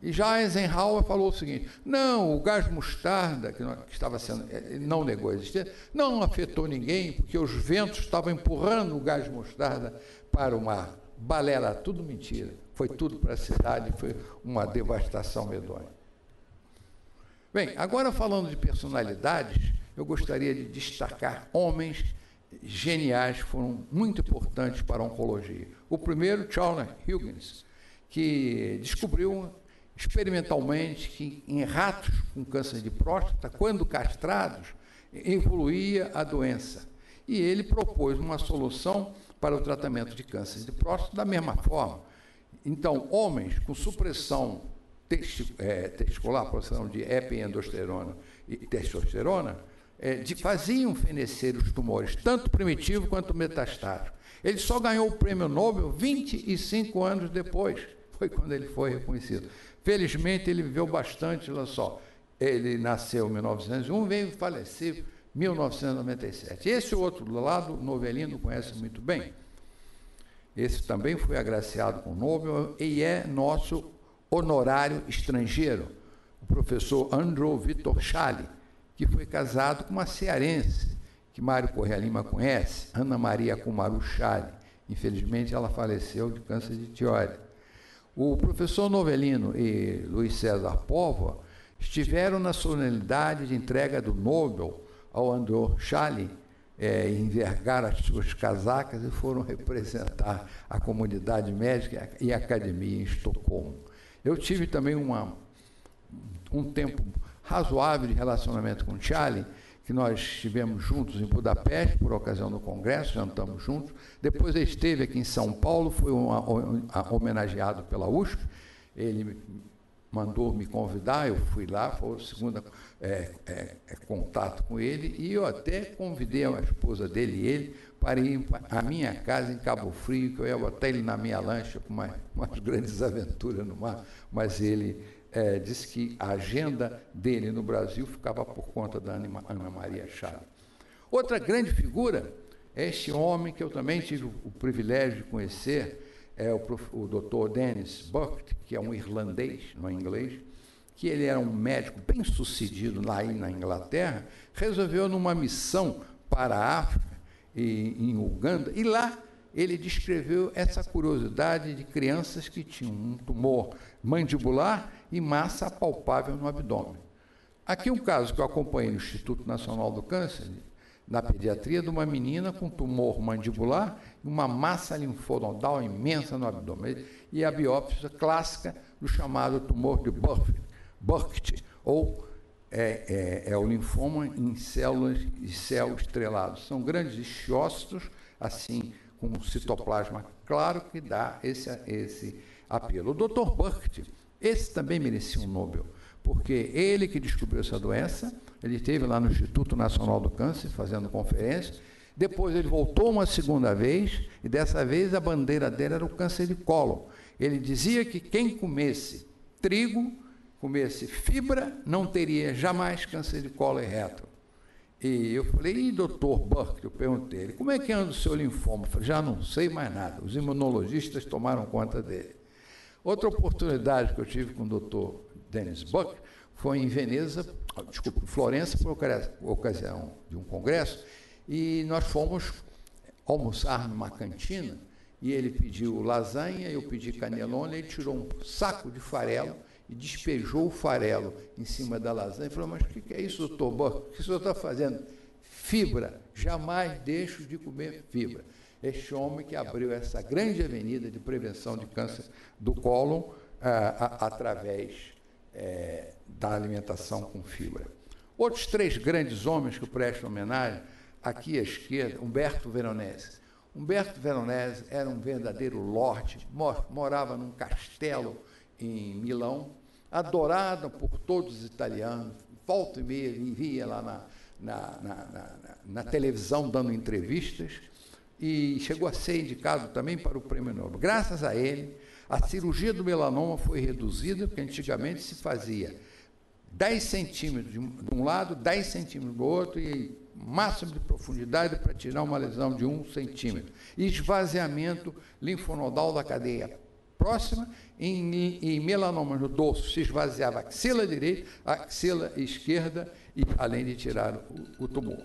E já Eisenhower falou o seguinte: não, o gás mostarda, que estava sendo, ele não negou a existência, não afetou ninguém, porque os ventos estavam empurrando o gás mostarda para o mar. Balela, tudo mentira. Foi tudo para a cidade, foi uma devastação medonha. Bem, agora falando de personalidades, eu gostaria de destacar homens geniais que foram muito importantes para a oncologia. O primeiro, Charles Huggins, que descobriu experimentalmente que em ratos com câncer de próstata, quando castrados, evoluía a doença. E ele propôs uma solução para o tratamento de câncer de próstata da mesma forma. Então, homens com supressão testicular, produção de epiendosterona e testosterona, faziam fenecer os tumores, tanto primitivo quanto metastático. Ele só ganhou o prêmio Nobel 25 anos depois, foi quando ele foi reconhecido. Felizmente, ele viveu bastante, olha só. Ele nasceu em 1901, veio falecer em 1997. Esse outro lado, o Novelino conhece muito bem. Esse também foi agraciado com o Nobel e é nosso honorário estrangeiro, o professor Andrew Vitor Schally, que foi casado com uma cearense, que Mário Correia Lima conhece, Ana Maria Kumaru Schally. Infelizmente, ela faleceu de câncer de tireoide. O professor Novelino e Luiz César Póvoa estiveram na solenidade de entrega do Nobel ao Andrew Schally, envergaram as suas casacas e foram representar a comunidade médica e a academia em Estocolmo. Eu tive também um tempo razoável de relacionamento com o Schally, que nós estivemos juntos em Budapeste, por ocasião do congresso, jantamos juntos. Depois ele esteve aqui em São Paulo, foi homenageado pela USP, ele mandou me convidar, eu fui lá, foi o segundo contato com ele, e eu até convidei a esposa dele e ele para ir à minha casa em Cabo Frio, que eu ia botar ele na minha lancha com umas grandes aventuras no mar, mas ele disse que a agenda dele no Brasil ficava por conta da Ana Maria Schally. Outra grande figura é este homem que eu também tive o privilégio de conhecer, o Dr. Dennis Burke, que é um irlandês, não é inglês, que ele era um médico bem-sucedido lá na Inglaterra, resolveu numa missão para a África, em Uganda, e lá ele descreveu essa curiosidade de crianças que tinham um tumor mandibular e massa palpável no abdômen. Aqui um caso que eu acompanhei no Instituto Nacional do Câncer, na pediatria, de uma menina com tumor mandibular e uma massa linfonodal imensa no abdômen. E a biópsia clássica do chamado tumor de Burkitt, ou o linfoma em células de céu estrelado. São grandes estíocitos, assim, com um citoplasma claro, que dá esse apelo. O Dr. Burkitt, esse também merecia um Nobel, porque ele que descobriu essa doença, ele esteve lá no Instituto Nacional do Câncer, fazendo conferência, depois ele voltou uma segunda vez, e dessa vez a bandeira dele era o câncer de cólon. Ele dizia que quem comesse trigo, comesse fibra, não teria jamais câncer de cólon e reto. E eu falei, doutor Burke, eu perguntei ele, como é que anda o seu linfoma? Eu falei, já não sei mais nada, os imunologistas tomaram conta dele. Outra oportunidade que eu tive com o doutor Dennis Burke foi em Florença, por ocasião de um congresso, e nós fomos almoçar numa cantina, e ele pediu lasanha, eu pedi canelone, ele tirou um saco de farelo e despejou o farelo em cima da lasanha, e falou, mas o que é isso, doutor Burke? O que o senhor está fazendo? Fibra, jamais deixo de comer fibra. Este homem que abriu essa grande avenida de prevenção de câncer do cólon através da alimentação com fibra. Outros três grandes homens que eu presto homenagem, aqui à esquerda, Humberto Veronese. Humberto Veronese era um verdadeiro lorde, morava num castelo em Milão, adorado por todos os italianos, volta e meia via lá na televisão dando entrevistas, e chegou a ser indicado também para o Prêmio Nobel. Graças a ele, a cirurgia do melanoma foi reduzida, porque antigamente se fazia 10 centímetros de um lado, 10 centímetros do outro, e máximo de profundidade para tirar uma lesão de 1 centímetro. Esvaziamento linfonodal da cadeia próxima, em melanoma no dorso se esvaziava a axila direita, a axila esquerda, e além de tirar o tumor.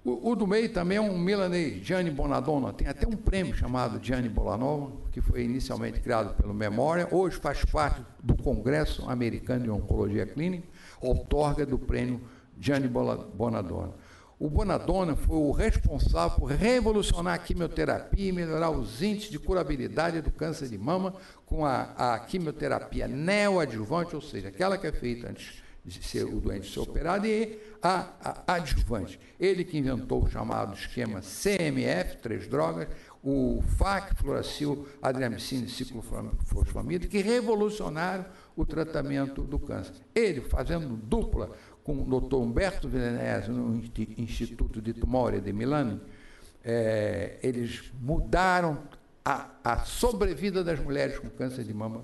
O do meio também é um milanês, Gianni Bonadonna, tem até um prêmio chamado Gianni Bonadonna, que foi inicialmente criado pelo Memória, hoje faz parte do Congresso Americano de Oncologia Clínica, outorga do prêmio Gianni Bonadonna. O Bonadonna foi o responsável por revolucionar a quimioterapia e melhorar os índices de curabilidade do câncer de mama com a quimioterapia neoadjuvante, ou seja, aquela que é feita antes de ser o doente ser operado, e a adjuvante. Ele que inventou o chamado esquema CMF, 3 drogas, o FAC, fluoracil, adriamicina e ciclofosfamida, que revolucionaram o tratamento do câncer. Ele, fazendo dupla com o Dr. Humberto Veronese no Instituto di Tumore di Milano, eles mudaram a sobrevida das mulheres com câncer de mama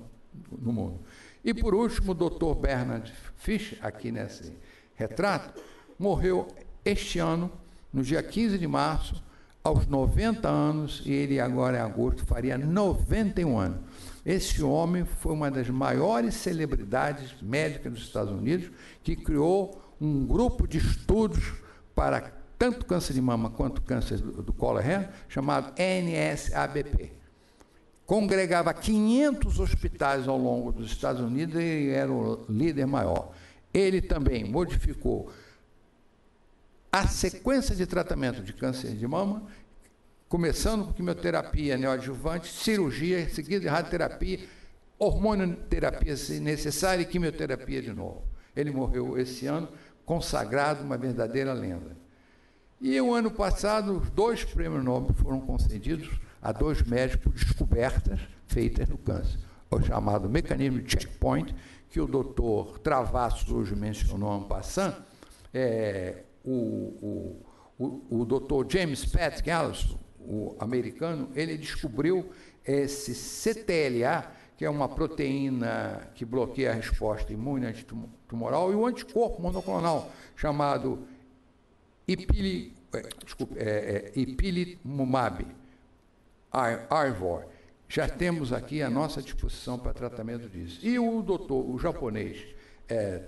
no mundo. E, por último, o Dr. Bernard Fisch, aqui nesse retrato, morreu este ano, no dia 15 de março, aos 90 anos, e ele agora, em agosto, faria 91 anos. Esse homem foi uma das maiores celebridades médicas dos Estados Unidos, que criou um grupo de estudos para tanto câncer de mama quanto câncer do colo reto, chamado NSABP. Congregava 500 hospitais ao longo dos Estados Unidos e era o líder maior. Ele também modificou a sequência de tratamento de câncer de mama, começando com quimioterapia neoadjuvante, cirurgia, em seguida radioterapia, hormonioterapia se necessária e quimioterapia de novo. Ele morreu esse ano, consagrado, uma verdadeira lenda. E o ano passado, os 2 prêmios Nobel foram concedidos a 2 médicos por descobertas feitas no câncer. O chamado mecanismo de checkpoint, que o doutor Travassos hoje mencionou en passant, o doutor James Patrick Allison, o americano, ele descobriu esse CTLA, que é uma proteína que bloqueia a resposta imune antitumoral, e o anticorpo monoclonal, chamado ipilimumab, Arvor. Já temos aqui à nossa disposição para tratamento disso. E o japonês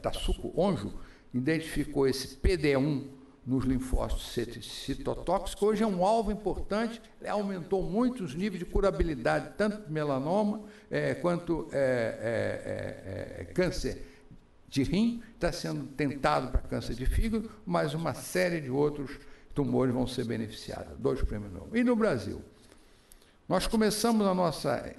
Tasuku Onjo identificou esse PD1 nos linfócitos citotóxicos. Hoje é um alvo importante, aumentou muito os níveis de curabilidade, tanto de melanoma quanto câncer de rim, está sendo tentado para câncer de fígado, mas uma série de outros tumores vão ser beneficiados. 2 prêmios Nobel. E no Brasil? Nós começamos a nossa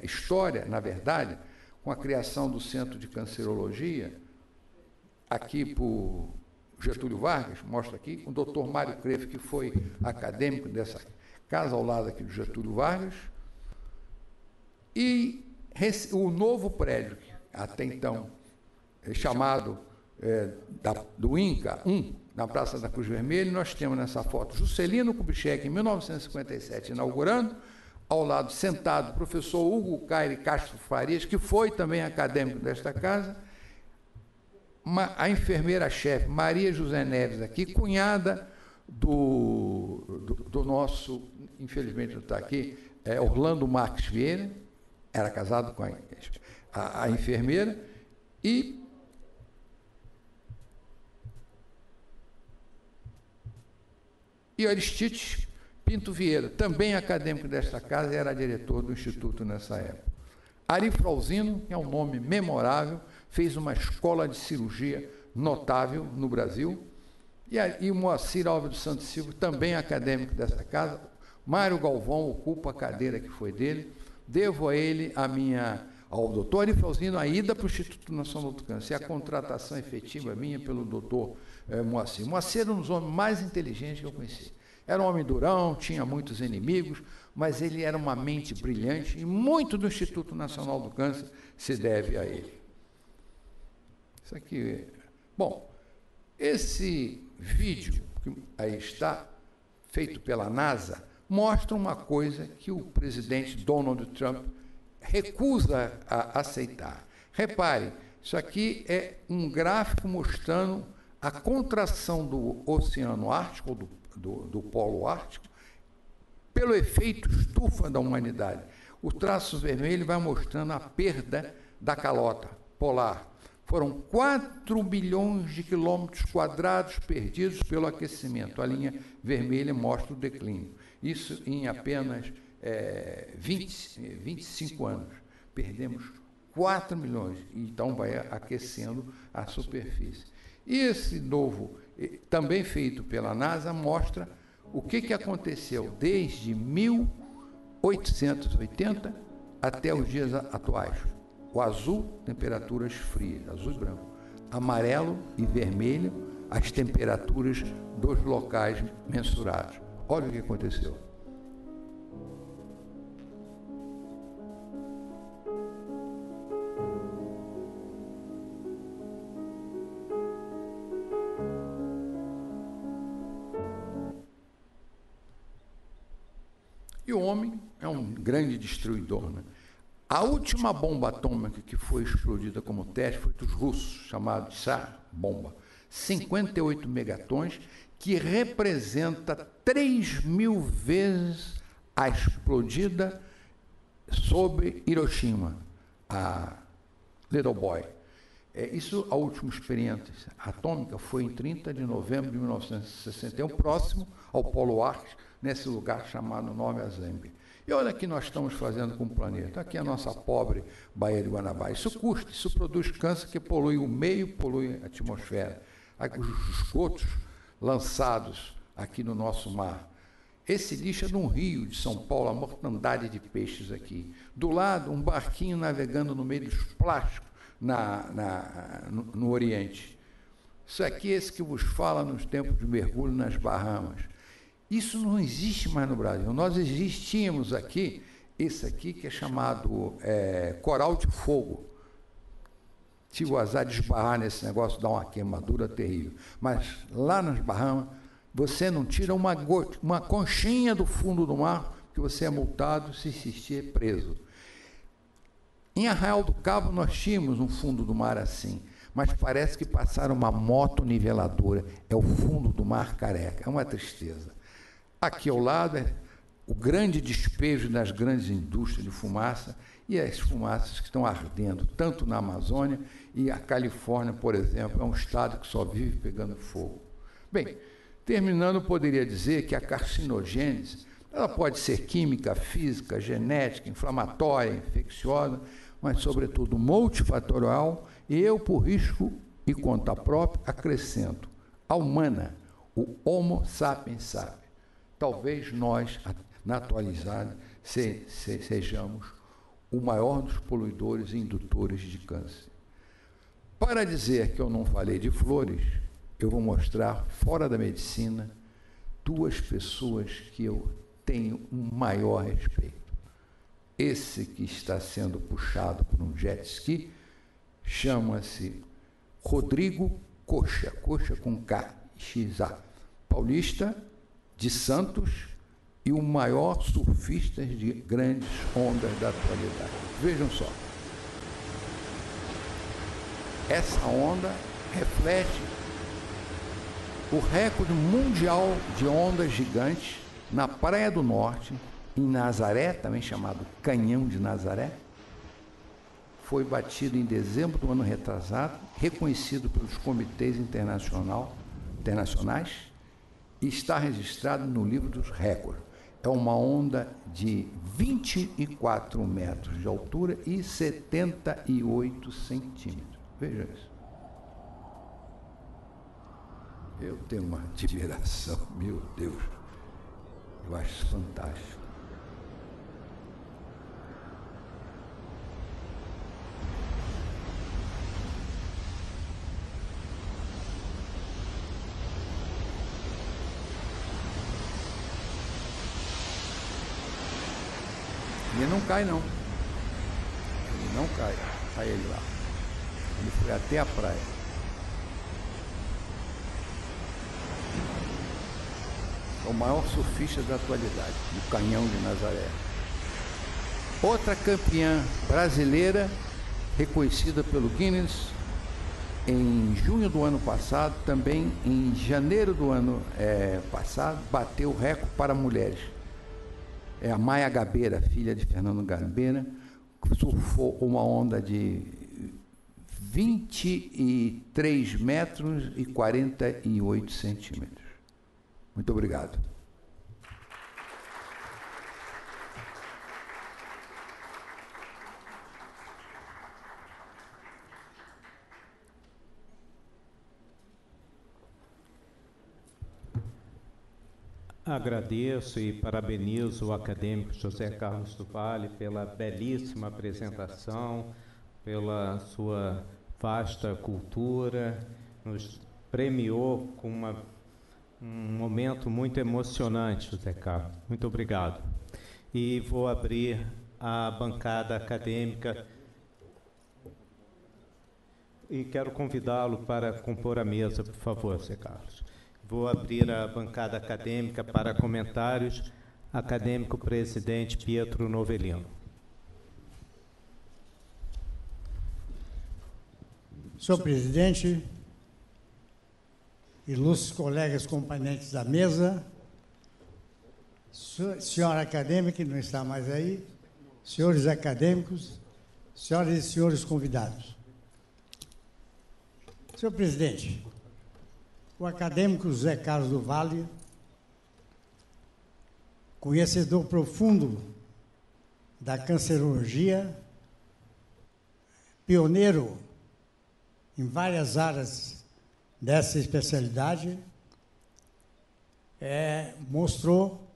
história, na verdade, com a criação do Centro de Cancerologia, aqui por Getúlio Vargas, mostra aqui, o doutor Mário Creve, que foi acadêmico dessa casa, ao lado aqui do Getúlio Vargas, e o novo prédio, até então chamado do INCA 1, na Praça da Cruz Vermelha, nós temos nessa foto Juscelino Kubitschek, em 1957, inaugurando, ao lado, sentado, o professor Hugo Caire Castro Farias, que foi também acadêmico desta casa, a enfermeira-chefe Maria José Neves, aqui, cunhada do nosso, infelizmente não está aqui, Orlando Marques Vieira, era casado com a enfermeira, e Aristides Pinto Vieira, também acadêmico desta casa, era diretor do Instituto nessa época. Ari Frauzino, que é um nome memorável, fez uma escola de cirurgia notável no Brasil, e o Moacir Alves dos Santos Silva, também acadêmico dessa casa. Mário Galvão ocupa a cadeira que foi dele. Devo a ele ao doutor Ari Frauzino a ida para o Instituto Nacional do Câncer, e a contratação efetiva minha pelo doutor Moacir. Moacir era um dos homens mais inteligentes que eu conheci. Era um homem durão, tinha muitos inimigos, mas ele era uma mente brilhante e muito do Instituto Nacional do Câncer se deve a ele. Isso aqui. Bom, esse vídeo que aí está, feito pela NASA, mostra uma coisa que o presidente Donald Trump recusa a aceitar. Reparem, isso aqui é um gráfico mostrando a contração do Oceano Ártico, ou do Polo Ártico, pelo efeito estufa da humanidade. O traço vermelho vai mostrando a perda da calota polar. Foram 4 bilhões de quilômetros quadrados perdidos pelo aquecimento. A linha vermelha mostra o declínio. Isso em apenas 25 anos. Perdemos 4 milhões. Então, vai aquecendo a superfície. E esse novo, também feito pela NASA, mostra o que aconteceu desde 1880 até os dias atuais. O azul, temperaturas frias, azul e branco. Amarelo e vermelho, as temperaturas dos locais mensurados. Olha o que aconteceu. E o homem é um grande destruidor, né? A última bomba atômica que foi explodida como teste foi dos russos, chamada Tsar bomba. 58 megatons, que representa 3.000 vezes a explodida sobre Hiroshima, a Little Boy. Isso, a última experiência atômica foi em 30 de novembro de 1961, próximo ao Polo Ártico, nesse lugar chamado Nova Zêmbia. E olha o que nós estamos fazendo com o planeta. Aqui é a nossa pobre Baía de Guanabara. Isso custa, isso produz câncer que polui o meio, polui a atmosfera. Os esgotos lançados aqui no nosso mar. Esse lixo é de um rio de São Paulo, a mortandade de peixes aqui. Do lado, um barquinho navegando no meio dos plásticos no Oriente. Isso aqui é esse que vos fala nos tempos de mergulho nas Bahamas. Isso não existe mais no Brasil. Nós existíamos aqui, esse aqui que é chamado coral de fogo. Tive o azar de esbarrar nesse negócio, dar uma queimadura terrível. Mas lá nas Bahamas, você não tira uma conchinha do fundo do mar, que você é multado se insistir preso. Em Arraial do Cabo, nós tínhamos um fundo do mar assim, mas parece que passaram uma moto niveladora. É o fundo do mar careca, é uma tristeza. Aqui ao lado é o grande despejo das grandes indústrias de fumaça e as fumaças que estão ardendo, tanto na Amazônia e a Califórnia, por exemplo, é um estado que só vive pegando fogo. Bem, terminando, poderia dizer que a carcinogênese, ela pode ser química, física, genética, inflamatória, infecciosa, mas, sobretudo, multifatorial, e eu, por risco e conta própria, acrescento a humana, o Homo sapiens sapiens. Talvez nós, na atualidade, sejamos o maior dos poluidores e indutores de câncer. Para dizer que eu não falei de flores, eu vou mostrar, fora da medicina, 2 pessoas que eu tenho um maior respeito. Esse que está sendo puxado por um jet ski chama-se Rodrigo Coxa, Coxa com K, X-A, paulista, de Santos, e o maior surfista de grandes ondas da atualidade. Vejam só. Essa onda reflete o recorde mundial de ondas gigantes na Praia do Norte, em Nazaré, também chamado Canhão de Nazaré. Foi batido em dezembro do ano retrasado, reconhecido pelos comitês internacionais, e está registrado no livro dos recordes. É uma onda de 24 metros de altura e 78 centímetros. Veja isso. Eu tenho uma admiração, meu Deus. Eu acho fantástico. Ele não cai, não. Ele não cai. Olha ele lá. Ele foi até a praia. É o maior surfista da atualidade, do Canhão de Nazaré. Outra campeã brasileira, reconhecida pelo Guinness, em junho do ano passado, também em janeiro do ano passado, bateu o recorde para mulheres. É a Maia Gabeira, filha de Fernando Gabeira, surfou uma onda de 23 metros e 48 centímetros. Muito obrigado. Agradeço e parabenizo o acadêmico José Carlos do Valle pela belíssima apresentação, pela sua vasta cultura, nos premiou com um momento muito emocionante, José Carlos. Muito obrigado. E vou abrir a bancada acadêmica e quero convidá-lo para compor a mesa, por favor, José Carlos. Vou abrir a bancada acadêmica para comentários. Acadêmico presidente Pietro Novellino. Senhor presidente, ilustres colegas componentes da mesa, senhora acadêmica, que não está mais aí, senhores acadêmicos, senhoras e senhores convidados. Senhor presidente, o acadêmico José Carlos do Valle, conhecedor profundo da cancerologia, pioneiro em várias áreas dessa especialidade, mostrou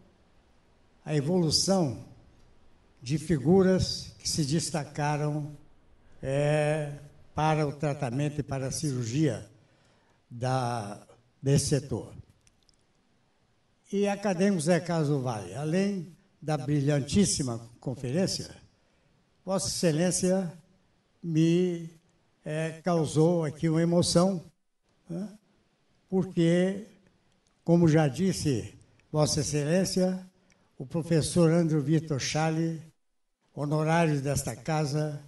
a evolução de figuras que se destacaram para o tratamento e para a cirurgia desse setor. E acadêmico José Carlos do Valle, além da brilhantíssima conferência, Vossa Excelência me causou aqui uma emoção, né? Porque, como já disse Vossa Excelência, o professor Andrew Vitor Schally, honorário desta casa,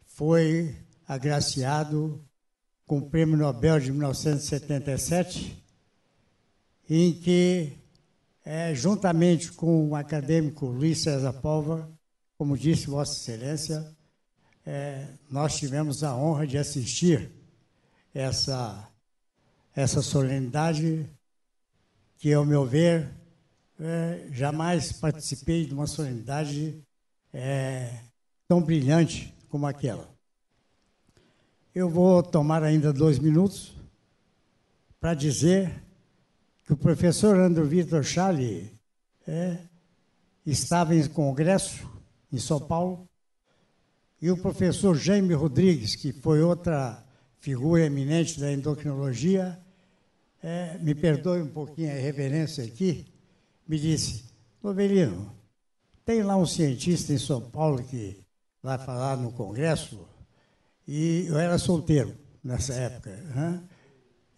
foi agraciado com o Prêmio Nobel de 1977, em que, juntamente com o acadêmico Luiz César Pova, como disse Vossa Excelência, nós tivemos a honra de assistir essa solenidade que, ao meu ver, jamais participei de uma solenidade tão brilhante como aquela. Eu vou tomar ainda 2 minutos para dizer que o professor Andrew Vitor Schally estava em congresso em São Paulo e o professor Jaime Rodrigues, que foi outra figura eminente da endocrinologia, me perdoe um pouquinho a irreverência aqui, me disse: Novellino, tem lá um cientista em São Paulo que vai falar no congresso. E eu era solteiro nessa época. Né?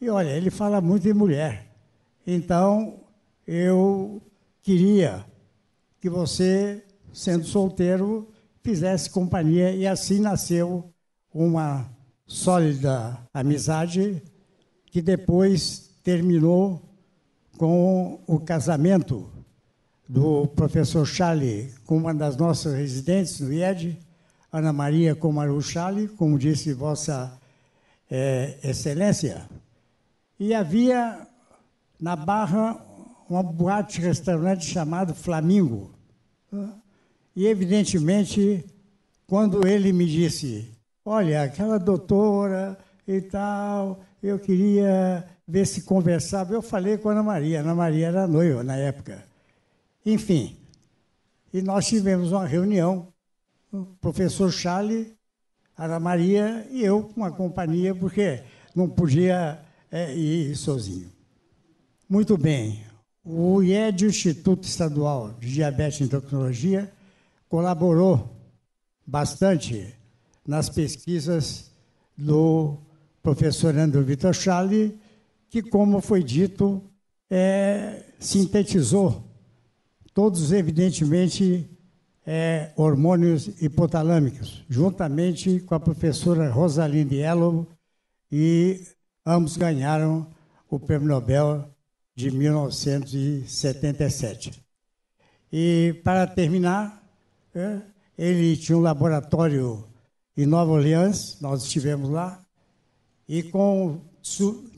E, olha, ele fala muito em mulher. Então, eu queria que você, sendo solteiro, fizesse companhia. E assim nasceu uma sólida amizade que depois terminou com o casamento do professor Schally com uma das nossas residentes no IED, Ana Maria Comaru Schally, como disse Vossa Excelência. E havia na Barra uma boate-restaurante chamado Flamingo. E, evidentemente, quando ele me disse: olha, aquela doutora e tal, eu queria ver se conversava, eu falei com a Ana Maria. Ana Maria era noiva na época. Enfim, e nós tivemos uma reunião, o professor Schally, Ana Maria e eu, com a companhia, porque não podia ir sozinho. Muito bem. O IED, o Instituto Estadual de Diabetes e Endocrinologia, colaborou bastante nas pesquisas do professor Andrew Vitor Schalli, que, como foi dito, sintetizou todos, evidentemente, hormônios hipotalâmicos, juntamente com a professora Rosalind Yellow, e ambos ganharam o Prêmio Nobel de 1977. E, para terminar, ele tinha um laboratório em Nova Orleans, nós estivemos lá, e com o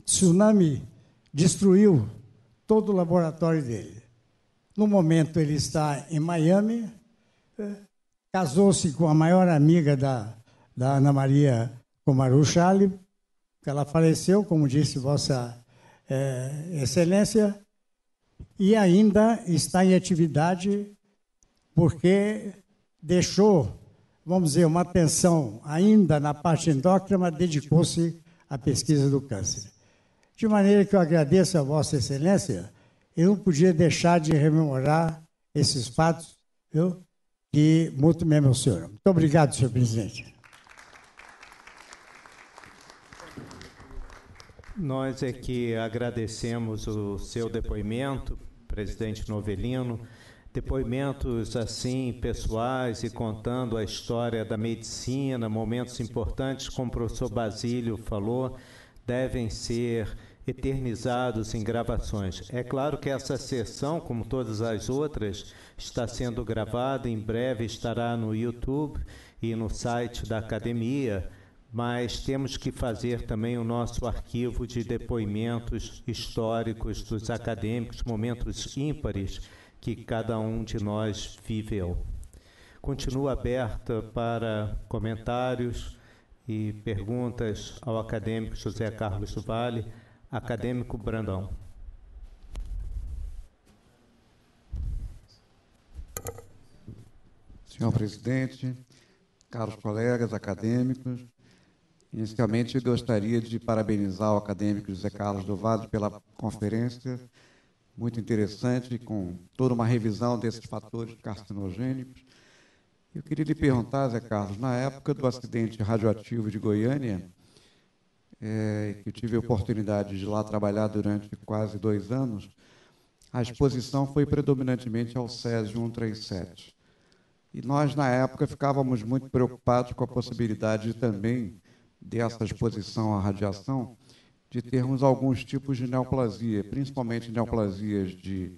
tsunami destruiu todo o laboratório dele. No momento, ele está em Miami, casou-se com a maior amiga da Ana Maria Komaru Schalli, que ela faleceu, como disse Vossa Excelência, e ainda está em atividade porque deixou, vamos dizer, uma atenção ainda na parte endócrina, mas dedicou-se à pesquisa do câncer. De maneira que eu agradeço a Vossa Excelência, eu não podia deixar de rememorar esses fatos, que muito me emocionam. Muito obrigado, senhor presidente. Nós é que agradecemos o seu depoimento, presidente Novelino, depoimentos assim pessoais e contando a história da medicina, momentos importantes, como o professor Basílio falou, devem ser eternizados em gravações. É claro que essa sessão, como todas as outras, está sendo gravada, em breve estará no YouTube e no site da academia, mas temos que fazer também o nosso arquivo de depoimentos históricos dos acadêmicos, momentos ímpares que cada um de nós viveu. Continua aberta para comentários e perguntas ao acadêmico José Carlos do Vale. Acadêmico Brandão. Senhor presidente, caros colegas acadêmicos, inicialmente eu gostaria de parabenizar o acadêmico José Carlos do Vale pela conferência, muito interessante, com toda uma revisão desses fatores carcinogênicos. Eu queria lhe perguntar, Zé Carlos, na época do acidente radioativo de Goiânia, que eu tive a oportunidade de lá trabalhar durante quase 2 anos, a exposição foi predominantemente ao Césio-137. E nós, na época, ficávamos muito preocupados com a possibilidade também dessa exposição à radiação, de termos alguns tipos de neoplasia, principalmente neoplasias de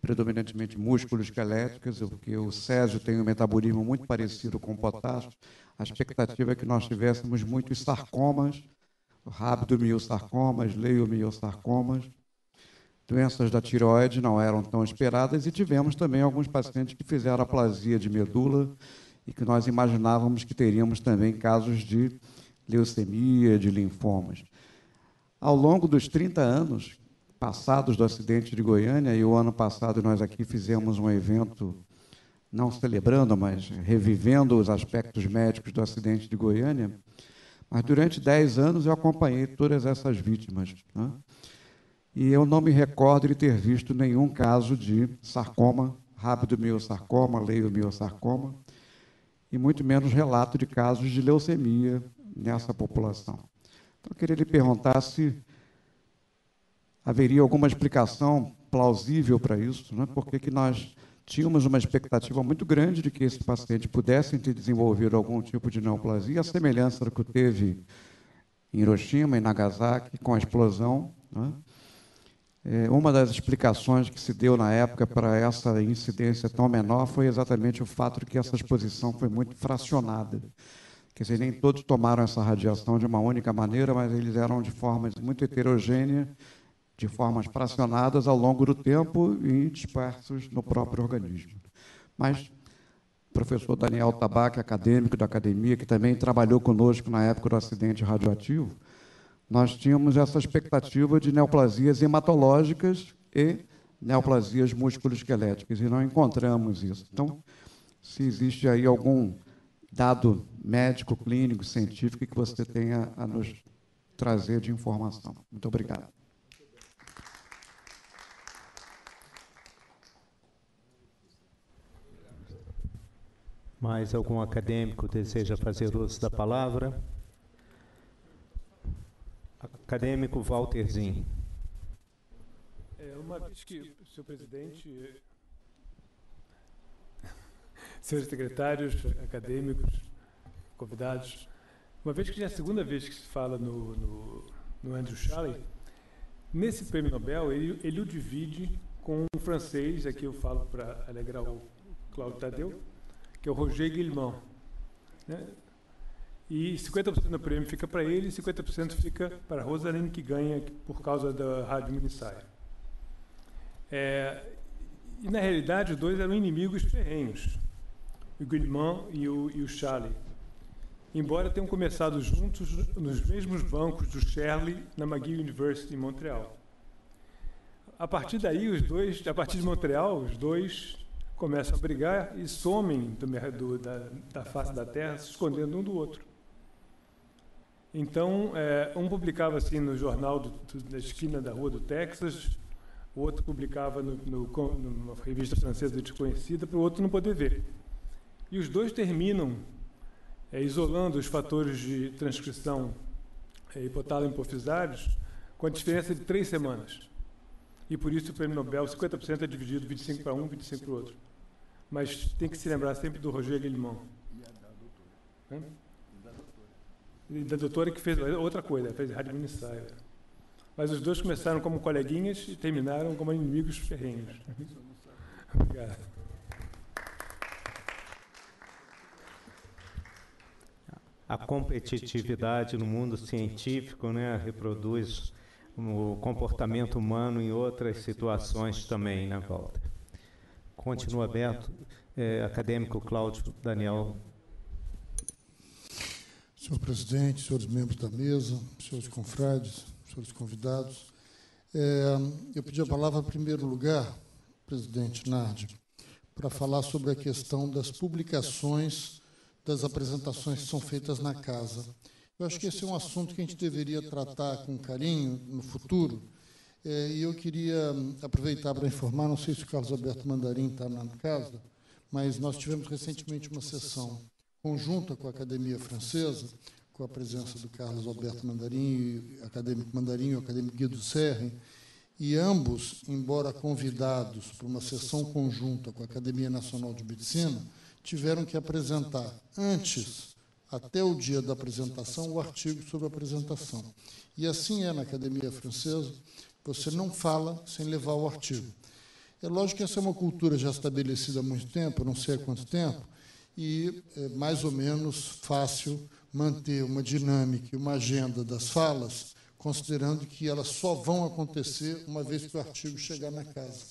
predominantemente músculos esqueléticas, porque o césio tem um metabolismo muito parecido com o potássio. A expectativa é que nós tivéssemos muitos sarcomas, rabdomiossarcomas, leiomiosarcomas. Doenças da tireoide não eram tão esperadas e tivemos também alguns pacientes que fizeram aplasia de medula e que nós imaginávamos que teríamos também casos de leucemia, de linfomas. Ao longo dos 30 anos passados do acidente de Goiânia, e o ano passado nós aqui fizemos um evento, não celebrando, mas revivendo os aspectos médicos do acidente de Goiânia, mas durante 10 anos eu acompanhei todas essas vítimas, né? E eu não me recordo de ter visto nenhum caso de sarcoma, rabdomiossarcoma, leiomiosarcoma, e muito menos relato de casos de leucemia nessa população. Então, eu queria lhe perguntar se haveria alguma explicação plausível para isso, né? Porque nós tínhamos uma expectativa muito grande de que esse paciente pudesse ter desenvolvido algum tipo de neoplasia, a semelhança do que teve em Hiroshima e Nagasaki, com a explosão, né? Uma das explicações que se deu na época para essa incidência tão menor foi exatamente o fato de que essa exposição foi muito fracionada. Quer dizer, nem todos tomaram essa radiação de uma única maneira, mas eles eram de formas muito heterogêneas, de formas fracionadas ao longo do tempo e dispersos no próprio organismo. Mas o professor Daniel Tabac, acadêmico da academia, que também trabalhou conosco na época do acidente radioativo, nós tínhamos essa expectativa de neoplasias hematológicas e neoplasias musculoesqueléticas, e não encontramos isso. Então, se existe aí algum dado médico, clínico, científico que você tenha a nos trazer de informação. Muito obrigado. Mais algum acadêmico deseja fazer uso da palavra? Acadêmico Walterzinho. Uma vez que, senhor presidente, senhores secretários, acadêmicos, convidados, uma vez que já é a segunda vez que se fala no Andrew Schally, nesse prêmio Nobel, ele o divide com um francês, aqui eu falo para alegrar o Cláudio Tadeu, que é o Roger Guillemot, né? E 50% do prêmio fica para ele e 50% fica para a Rosaline, que ganha por causa da Rádio Minissaia. E, na realidade, os dois eram inimigos ferrenhos, o Guillemot e o Schally, embora tenham começado juntos nos mesmos bancos do Shirley na McGill University, em Montreal. A partir daí, a partir de Montreal, os dois começam a brigar e somem da face da Terra, se escondendo um do outro. Então, um publicava assim no jornal da esquina da rua do Texas, o outro publicava numa revista francesa desconhecida, para o outro não poder ver. E os dois terminam isolando os fatores de transcrição hipotálamo-hipofisários com a diferença de 3 semanas. E por isso o prêmio Nobel, 50% é dividido 25 para um, 25 para o outro. Mas tem que se lembrar sempre do Roger Guillemot. E a da doutora. E da doutora que fez outra coisa, fez Rádio Minissaia. Mas os dois começaram como coleguinhas e terminaram como inimigos ferrenhos. Obrigado. A competitividade no mundo científico, né, reproduz o comportamento humano em outras situações também, né, Walter? Continua aberto. Acadêmico Cláudio Daniel. Senhor presidente, senhores membros da mesa, senhores confrades, senhores convidados, eu pedi a palavra em primeiro lugar, presidente Nardi, para falar sobre a questão das publicações das apresentações que são feitas na casa. Eu acho que esse é um assunto que a gente deveria tratar com carinho no futuro, e eu queria aproveitar para informar, não sei se o Carlos Alberto Mandarim está na casa, mas nós tivemos recentemente uma sessão conjunta com a Academia Francesa, com a presença do Carlos Alberto Mandarim, o acadêmico Guido Serre, e ambos, embora convidados para uma sessão conjunta com a Academia Nacional de Medicina, tiveram que apresentar antes, até o dia da apresentação, o artigo sobre a apresentação. E assim é na Academia Francesa, você não fala sem levar o artigo. É lógico que essa é uma cultura já estabelecida há muito tempo, eu não sei há quanto tempo, e é mais ou menos fácil manter uma dinâmica e uma agenda das falas, considerando que elas só vão acontecer uma vez que o artigo chegar na casa.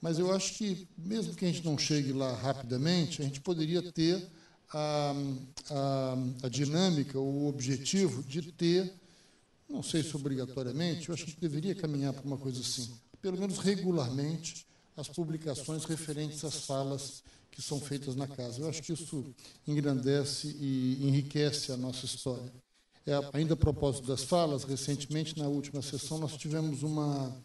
Mas eu acho que, mesmo que a gente não chegue lá rapidamente, a gente poderia ter a dinâmica, o objetivo de ter, não sei se obrigatoriamente, eu acho que a gente deveria caminhar para uma coisa assim, pelo menos regularmente, as publicações referentes às falas que são feitas na casa. Eu acho que isso engrandece e enriquece a nossa história. Ainda a propósito das falas, recentemente, na última sessão, nós tivemos uma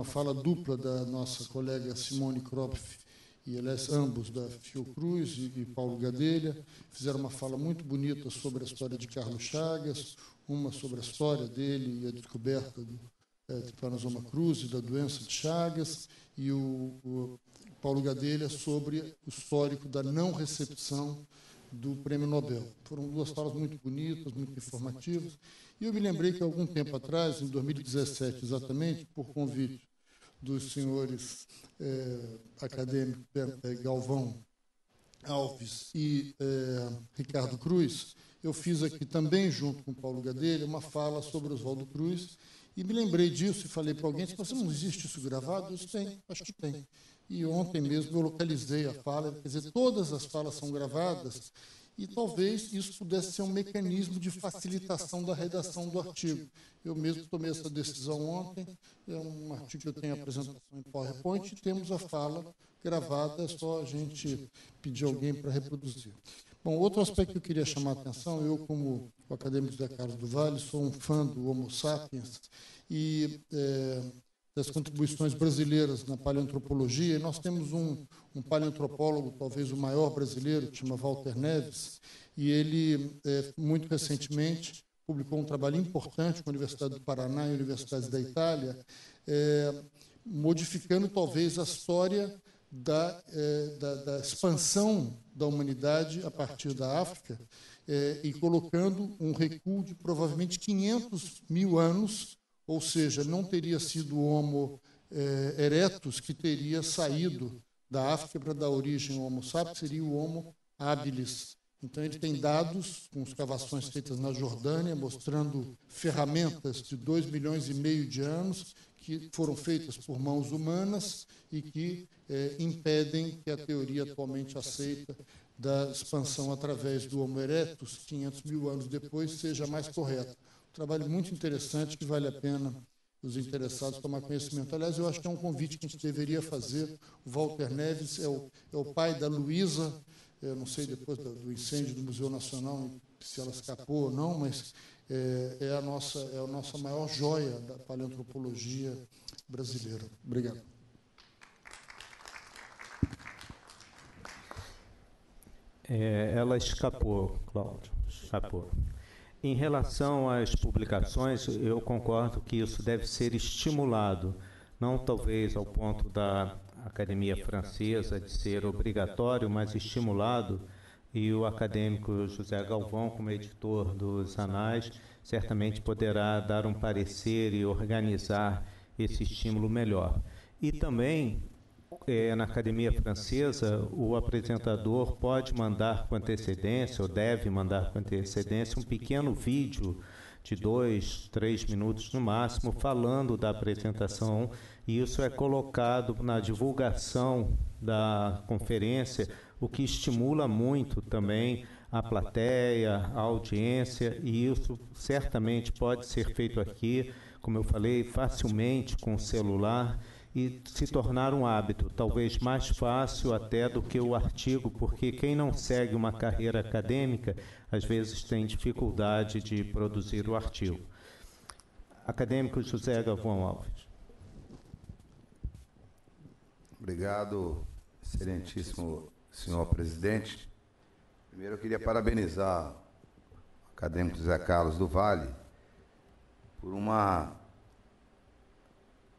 fala dupla da nossa colega Simone Kropf, e aliás, ambos da Fiocruz e Paulo Gadelha, fizeram uma fala muito bonita sobre a história de Carlos Chagas, uma sobre a história dele e a descoberta do Trypanosoma cruzi, da doença de Chagas, e o Paulo Gadelha sobre o histórico da não recepção do Prêmio Nobel. Foram duas falas muito bonitas, muito informativas, e eu me lembrei que, algum tempo atrás, em 2017 exatamente, por convite dos senhores acadêmicos Galvão Alves e Ricardo Cruz, eu fiz aqui também, junto com Paulo Gadelha, uma fala sobre Oswaldo Cruz, e me lembrei disso e falei para alguém, se não existe isso gravado? Eu disse, tem, acho que tem. E ontem mesmo eu localizei a fala, quer dizer, todas as falas são gravadas, e talvez isso pudesse ser um mecanismo de facilitação da redação do artigo. Eu mesmo tomei essa decisão ontem, é um artigo que eu tenho apresentação em PowerPoint, e temos a fala gravada, é só a gente pedir alguém para reproduzir. Bom, outro aspecto que eu queria chamar a atenção, eu, como o acadêmico José Carlos do Vale, sou um fã do Homo sapiens, e das contribuições brasileiras na paleoantropologia. E nós temos um paleoantropólogo, talvez o maior brasileiro, que chama Walter Neves, e ele, muito recentemente, publicou um trabalho importante com a Universidade do Paraná e universidades da Itália, modificando talvez a história da expansão da humanidade a partir da África, e colocando um recuo de provavelmente 500 mil anos, ou seja, não teria sido o Homo erectus que teria saído da África para dar origem ao Homo sapiens, seria o Homo habilis. Então, ele tem dados com escavações feitas na Jordânia, mostrando ferramentas de 2,5 milhões de anos que foram feitas por mãos humanas e que impedem que a teoria atualmente aceita da expansão através do Homo erectus, 500 mil anos depois, seja mais correta. Um trabalho muito interessante que vale a pena os interessados tomar conhecimento. Aliás, eu acho que é um convite que a gente deveria fazer. O Walter Neves é o pai da Luísa, eu não sei depois do incêndio do Museu Nacional se ela escapou ou não, mas é a nossa maior joia da paleoantropologia brasileira. Obrigado. Ela escapou, Cláudio, escapou. Em relação às publicações, eu concordo que isso deve ser estimulado, não talvez ao ponto da Academia Francesa de ser obrigatório, mas estimulado, e o acadêmico José Galvão, como editor dos Anais, certamente poderá dar um parecer e organizar esse estímulo melhor. E também, na Academia Francesa, o apresentador pode mandar com antecedência, ou deve mandar com antecedência, um pequeno vídeo de 2, 3 minutos no máximo, falando da apresentação, e isso é colocado na divulgação da conferência, o que estimula muito também a plateia, a audiência, e isso certamente pode ser feito aqui, como eu falei, facilmente com o celular, e se tornar um hábito, talvez mais fácil até do que o artigo, porque quem não segue uma carreira acadêmica, às vezes tem dificuldade de produzir o artigo. Acadêmico José Galvão Alves. Obrigado, excelentíssimo senhor presidente. Primeiro, eu queria parabenizar o acadêmico José Carlos do Vale por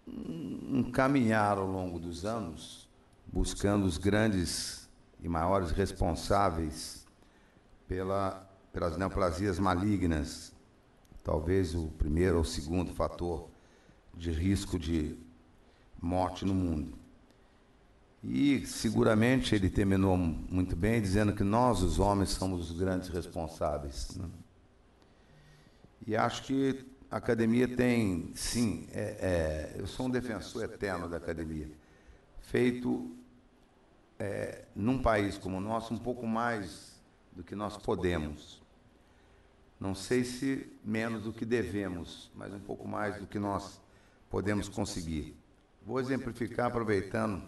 um caminhar ao longo dos anos, buscando os grandes e maiores responsáveis pelas neoplasias malignas, talvez o primeiro ou segundo fator de risco de morte no mundo. E, seguramente, ele terminou muito bem, dizendo que nós, os homens, somos os grandes responsáveis, né? E acho que a academia tem, sim, eu sou um defensor eterno da academia, feito, num país como o nosso, um pouco mais do que nós podemos. Não sei se menos do que devemos, mas um pouco mais do que nós podemos conseguir. Vou exemplificar aproveitando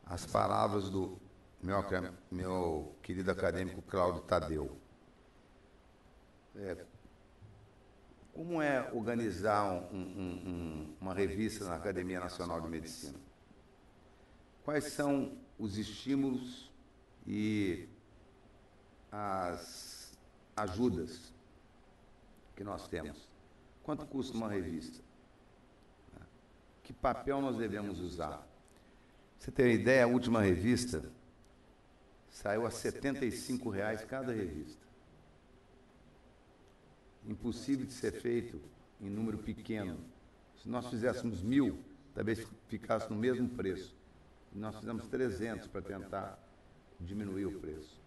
as palavras do meu querido acadêmico Cláudio Tadeu. Como é organizar uma revista na Academia Nacional de Medicina? Quais são os estímulos e as ajudas que nós temos? Quanto custa uma revista? Que papel nós devemos usar? Você tem uma ideia, a última revista saiu a R$ 75,00 cada revista. Impossível de ser feito em número pequeno. Se nós fizéssemos 1.000, talvez ficasse no mesmo preço. E nós fizemos 300 para tentar diminuir o preço.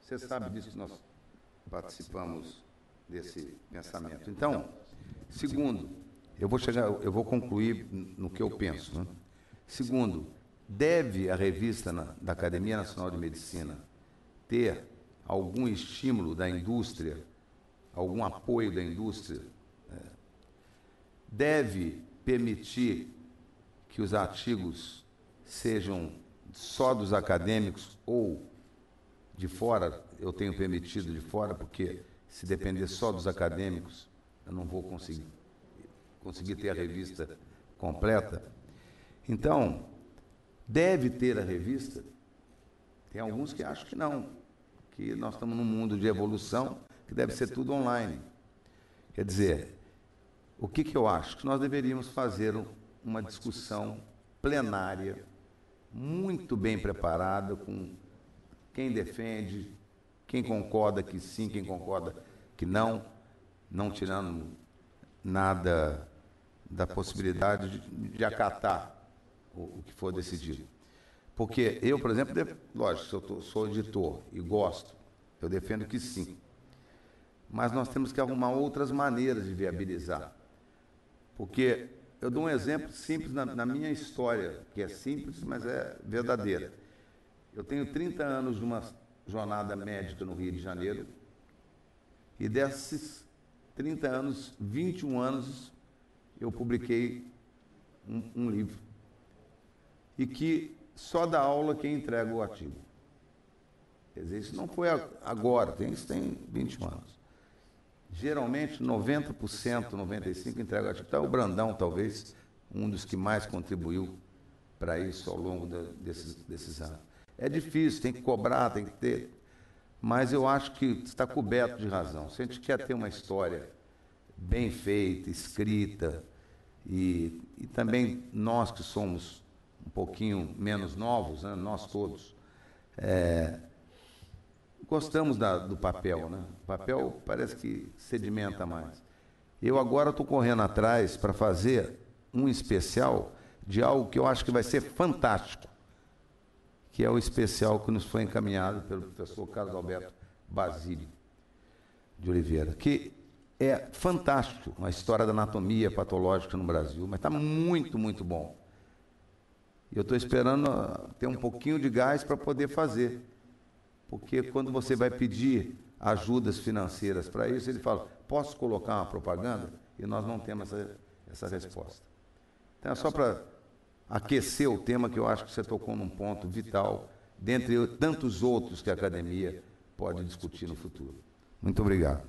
Você sabe disso que nós participamos desse pensamento. Então, segundo, eu vou concluir no que eu penso, né? Segundo, deve a revista da Academia Nacional de Medicina ter algum estímulo da indústria, algum apoio da indústria? Deve permitir que os artigos sejam só dos acadêmicos ou de fora? Eu tenho permitido de fora, porque se depender só dos acadêmicos, eu não vou conseguir ter a revista completa. Então, deve ter a revista? Tem alguns que acham que não, que nós estamos num mundo de evolução, que deve ser tudo online. Quer dizer, o que eu acho? Que nós deveríamos fazer uma discussão plenária, muito bem preparada, com quem defende, quem concorda que sim, quem concorda que não tirando nada da possibilidade de acatar o que for decidido. Porque eu, por exemplo, lógico, se eu sou editor e gosto, eu defendo que sim. Mas nós temos que arrumar outras maneiras de viabilizar. Porque eu dou um exemplo simples na minha história, que é simples, mas é verdadeira. Eu tenho 30 anos de uma jornada médica no Rio de Janeiro, e desses 30 anos, 21 anos, eu publiquei um livro. E que só dá aula quem entrega o artigo. Quer dizer, isso não foi agora, isso tem 21 anos. Geralmente, 90%, 95% entrega o artigo. Então, o Brandão, talvez, um dos que mais contribuiu para isso ao longo desses anos. É difícil, tem que cobrar, tem que ter, mas eu acho que está coberto de razão. Se a gente quer ter uma história bem feita, escrita, e também nós que somos um pouquinho menos novos, né, nós todos, gostamos do papel, né? O papel parece que sedimenta mais. Eu agora estou correndo atrás para fazer um especial de algo que eu acho que vai ser fantástico, que é o especial que nos foi encaminhado pelo professor Carlos Alberto Basílio de Oliveira, que é fantástico a história da anatomia patológica no Brasil, mas está muito, muito bom. E eu estou esperando ter um pouquinho de gás para poder fazer. Porque quando você vai pedir ajudas financeiras para isso, ele fala, posso colocar uma propaganda? E nós não temos essa resposta. Então, é só para aquecer o tema, que eu acho que você tocou num ponto vital, dentre tantos outros que a academia pode discutir no futuro. Muito obrigado.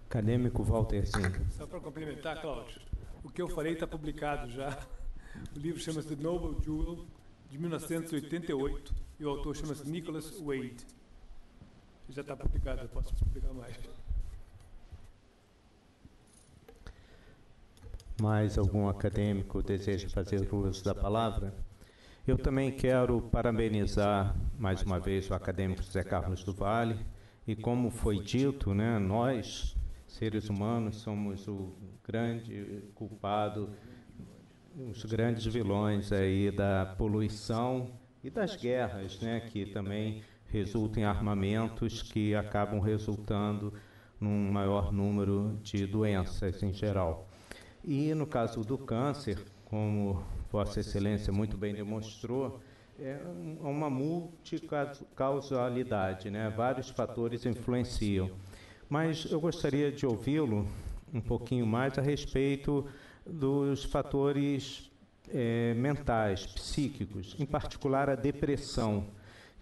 Acadêmico Walter Zinga. Só para complementar, Cláudio, o que eu falei está publicado já. O livro chama-se The Noble Jewel, de 1988, e o autor chama-se Nicholas Wade. Já está publicado, eu posso explicar mais. Mais algum acadêmico deseja fazer uso da palavra? Eu também quero parabenizar mais uma vez o acadêmico José Carlos do Vale, e como foi dito, né, nós, seres humanos, somos o grande culpado, os grandes vilões aí da poluição e das guerras, né, que também resultam em armamentos que acabam resultando num maior número de doenças em geral. E no caso do câncer, como Vossa Excelência muito bem demonstrou, é uma multicausalidade, né? Vários fatores influenciam. Mas eu gostaria de ouvi-lo um pouquinho mais a respeito dos fatores mentais, psíquicos, em particular a depressão.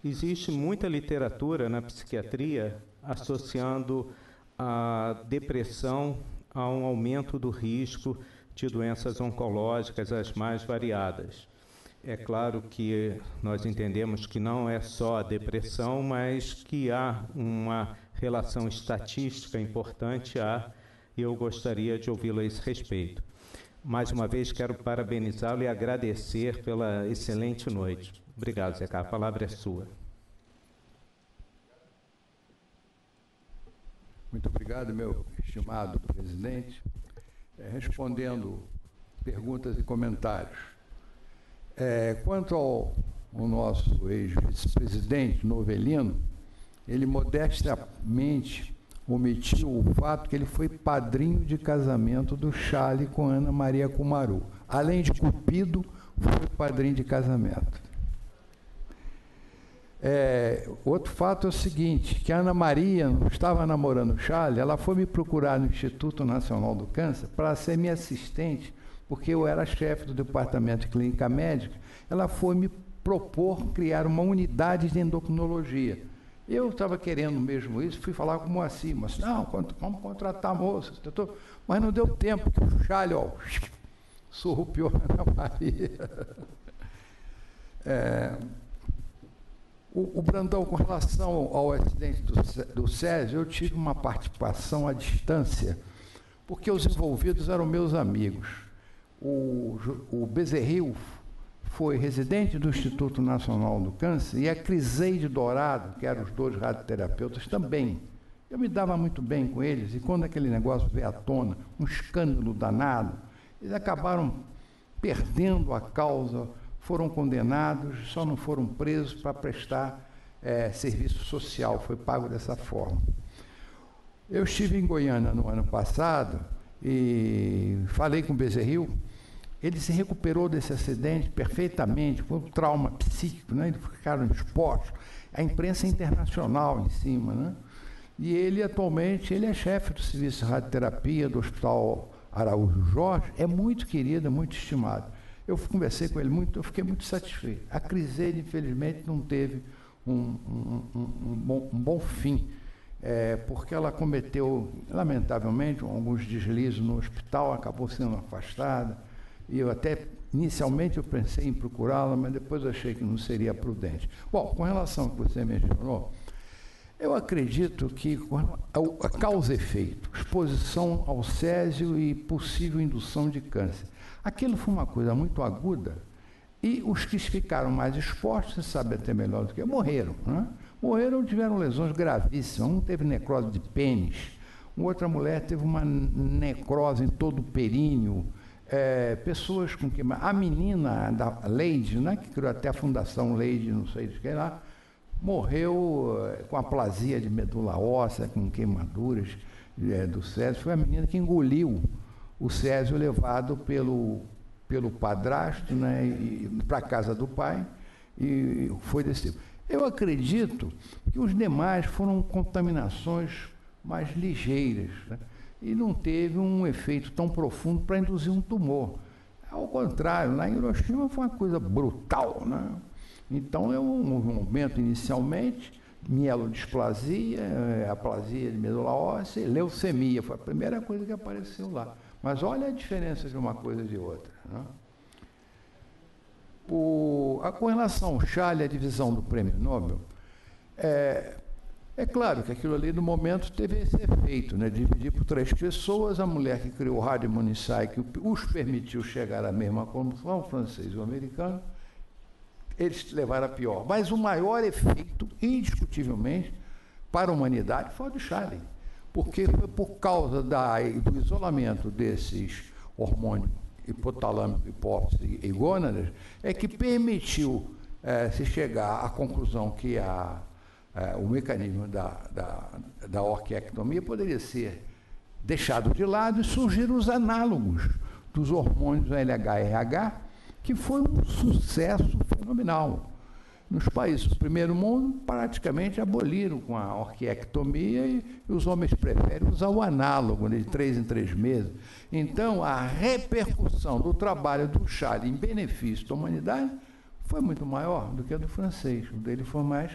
Existe muita literatura na psiquiatria associando a depressão a um aumento do risco de doenças oncológicas as mais variadas. É claro que nós entendemos que não é só a depressão, mas que há uma relação estatística importante, e eu gostaria de ouvi-lo a esse respeito. Mais uma vez, quero parabenizá-lo e agradecer pela excelente noite. Obrigado, Zé Carlos. A palavra é sua. Muito obrigado, meu estimado presidente. Respondendo perguntas e comentários. Quanto ao nosso ex-vice-presidente Novelino, ele modestamente omitiu o fato que ele foi padrinho de casamento do Charlie com Ana Maria Kumaru. Além de Cupido, foi padrinho de casamento. Outro fato é o seguinte, que a Ana Maria não estava namorando o Charlie, ela foi me procurar no Instituto Nacional do Câncer para ser minha assistente, porque eu era chefe do departamento de clínica médica. Ela foi me propor criar uma unidade de endocrinologia. Eu estava querendo mesmo isso, fui falar com o Moacir, mas não, vamos contratar moças, mas não deu tempo, que o Chale, ó, surrupiou na Maria. O Brandão, com relação ao acidente do Césio, eu tive uma participação à distância, porque os envolvidos eram meus amigos. O Bezerril foi residente do Instituto Nacional do Câncer e a Criseide Dourado, que eram os dois radioterapeutas, também. Eu me dava muito bem com eles, e quando aquele negócio veio à tona, um escândalo danado, eles acabaram perdendo a causa, foram condenados, só não foram presos para prestar serviço social, foi pago dessa forma. Eu estive em Goiânia no ano passado e falei com o Bezerril. Ele se recuperou desse acidente perfeitamente, foi um trauma psíquico, né? Eles ficaram expostos, a imprensa internacional em cima, né? E ele, atualmente, ele é chefe do serviço de radioterapia do Hospital Araújo Jorge, é muito querido, é muito estimado. Eu conversei com ele muito, eu fiquei muito satisfeito. A Criseide, infelizmente, não teve um bom fim, porque ela cometeu, lamentavelmente, alguns deslizes no hospital, acabou sendo afastada. E eu até, inicialmente, eu pensei em procurá-la, mas depois achei que não seria prudente. Bom, com relação ao que você mencionou, eu acredito que a causa e efeito, exposição ao césio e possível indução de câncer, aquilo foi uma coisa muito aguda, e os que ficaram mais expostos, você sabe até melhor do que eu, morreram. Né? Morreram, tiveram lesões gravíssimas. Um teve necrose de pênis, outra mulher teve uma necrose em todo o períneo, pessoas com que... A menina da Leide, né, que criou até a Fundação Leide, não sei de quem lá, morreu com aplasia de medula óssea, com queimaduras do Césio. Foi a menina que engoliu o Césio, levado pelo padrasto, né, para a casa do pai, e foi desse tipo. Eu acredito que os demais foram contaminações mais ligeiras, né? E não teve um efeito tão profundo para induzir um tumor. Ao contrário, lá em Hiroshima foi uma coisa brutal, né? Então, é um movimento inicialmente, mielodisplasia, aplasia de medula óssea, leucemia, foi a primeira coisa que apareceu lá. Mas olha a diferença de uma coisa e de outra, né? Com relação ao Chale, a divisão do Prêmio Nobel, é claro que aquilo ali, no momento, teve esse efeito, né? Dividir por 3 pessoas, a mulher que criou o radiomonicide, que os permitiu chegar à mesma condição, o francês e o americano, eles levaram a pior. Mas o maior efeito, indiscutivelmente, para a humanidade foi o do Chale, porque foi por causa do isolamento desses hormônios hipotalâmico, hipófise e gônadas, é que permitiu se chegar à conclusão que o mecanismo da orquiectomia poderia ser deixado de lado e surgiram os análogos dos hormônios LH e RH, que foi um sucesso fenomenal. Nos países do primeiro mundo, praticamente aboliram com a orquiectomia e os homens preferem usar o análogo, né, de 3 em 3 meses. Então, a repercussão do trabalho do Chale em benefício da humanidade foi muito maior do que a do francês. O dele foi mais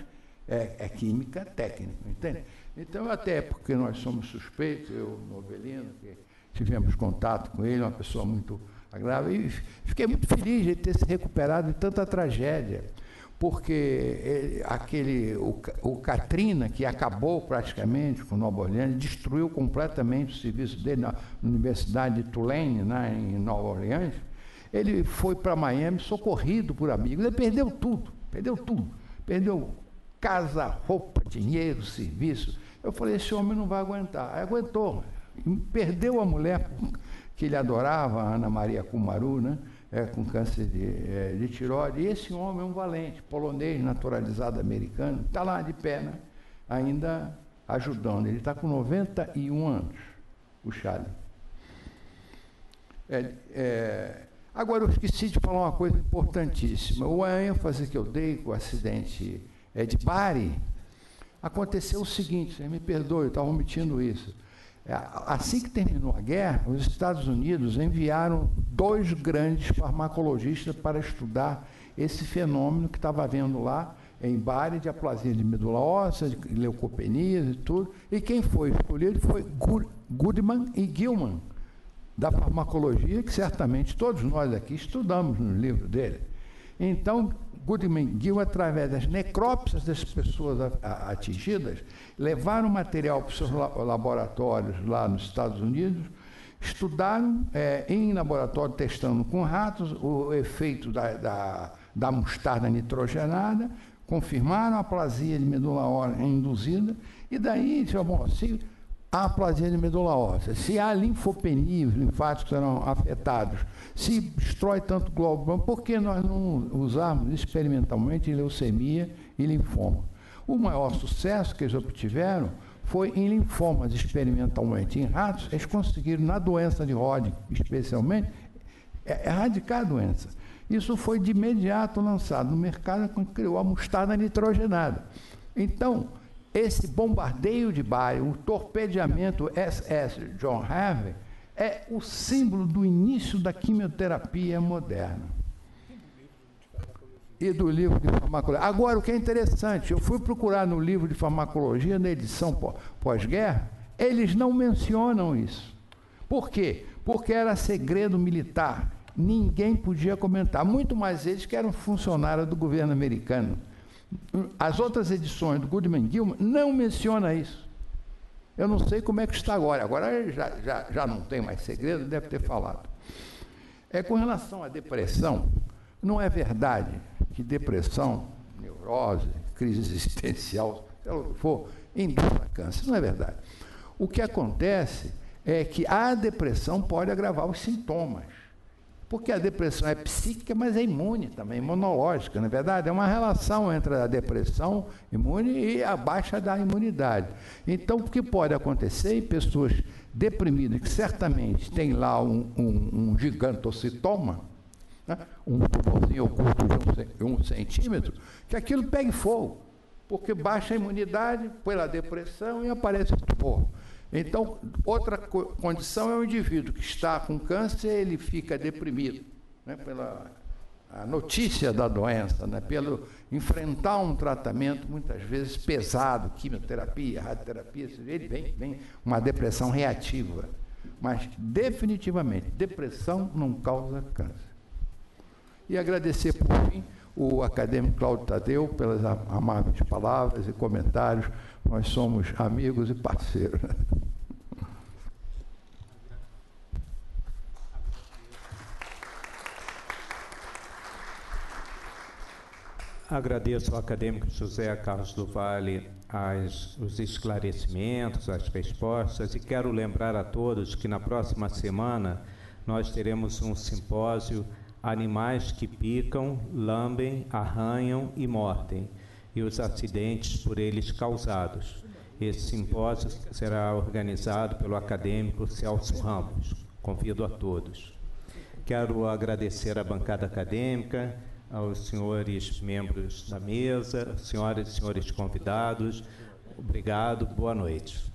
química técnica, entende? Então, até porque nós somos suspeitos, eu, Novelino, que tivemos contato com ele, uma pessoa muito agradável, e fiquei muito feliz de ter se recuperado de tanta tragédia, porque o Katrina, que acabou praticamente com Nova Orleans, destruiu completamente o serviço dele na Universidade de Tulane, né, em Nova Orleans. Ele foi para Miami socorrido por amigos, ele perdeu tudo, perdeu casa, roupa, dinheiro, serviço. Eu falei, esse homem não vai aguentar. Aí aguentou, perdeu a mulher que ele adorava, a Ana Maria Kumaru, né? Com câncer de tireoide, e esse homem é um valente, polonês, naturalizado americano, está lá de pé, né? Ainda ajudando. Ele está com 91 anos, o Chale. Agora, eu esqueci de falar uma coisa importantíssima. A ênfase que eu dei com o acidente de Bari, aconteceu o seguinte, você me perdoe, eu estava omitindo isso. Assim que terminou a guerra, os Estados Unidos enviaram 2 grandes farmacologistas para estudar esse fenômeno que estava havendo lá, em Bari de aplasia de medula óssea, de leucopenias e tudo. E quem foi escolhido foi Goodman e Gilman, da farmacologia, que certamente todos nós aqui estudamos no livro dele. Então, Goodman e Gilman, através das necrópsias das pessoas atingidas, levaram material para os seus laboratórios lá nos Estados Unidos, estudaram em laboratório, testando com ratos, o efeito da mostarda nitrogenada, confirmaram a aplasia de medula óssea induzida, e daí, bom, se há aplasia de medula óssea, se há linfopenia, os linfáticos serão afetados, se destrói tanto glóbulo branco, por que nós não usarmos experimentalmente leucemia e linfoma? O maior sucesso que eles obtiveram foi em linfomas, experimentalmente. Em ratos, eles conseguiram, na doença de Hodgkin, especialmente, erradicar a doença. Isso foi de imediato lançado no mercado quando criou a mostarda nitrogenada. Então, esse bombardeio de Bari, o torpedeamento SS John Harvey, é o símbolo do início da quimioterapia moderna. E do livro de farmacologia. Agora, o que é interessante, eu fui procurar no livro de farmacologia, na edição pós-guerra, eles não mencionam isso. Por quê? Porque era segredo militar. Ninguém podia comentar, muito mais eles que eram funcionários do governo americano. As outras edições do Goodman Gilman não mencionam isso. Eu não sei como é que está agora. Agora já não tem mais segredo, deve ter falado. Com relação à depressão, não é verdade que depressão, neurose, crise existencial, se ela for, induz a câncer. Não é verdade. O que acontece é que a depressão pode agravar os sintomas. Porque a depressão é psíquica, mas é imune também, imunológica, não é verdade? É uma relação entre a depressão imune e a baixa da imunidade. Então, o que pode acontecer em pessoas deprimidas, que certamente tem lá um gigantocitoma, né? Um tumorzinho oculto de 1 centímetro, que aquilo pegue fogo, porque baixa a imunidade pela depressão e aparece o tumor. Então, outra condição é o indivíduo que está com câncer, ele fica deprimido, né, pela a notícia da doença, né, pelo enfrentar um tratamento muitas vezes pesado, quimioterapia, radioterapia, ele vem uma depressão reativa. Mas, definitivamente, depressão não causa câncer. E agradecer, por fim, o acadêmico Cláudio Tadeu pelas amáveis palavras e comentários. Nós somos amigos e parceiros. Agradeço ao acadêmico José Carlos do Vale os esclarecimentos, as respostas, e quero lembrar a todos que na próxima semana nós teremos um simpósio Animais que picam, lambem, arranham e mordem, e os acidentes por eles causados. Esse simpósio será organizado pelo acadêmico Celso Ramos. Convido a todos. Quero agradecer à bancada acadêmica, aos senhores membros da mesa, senhoras e senhores convidados. Obrigado, boa noite.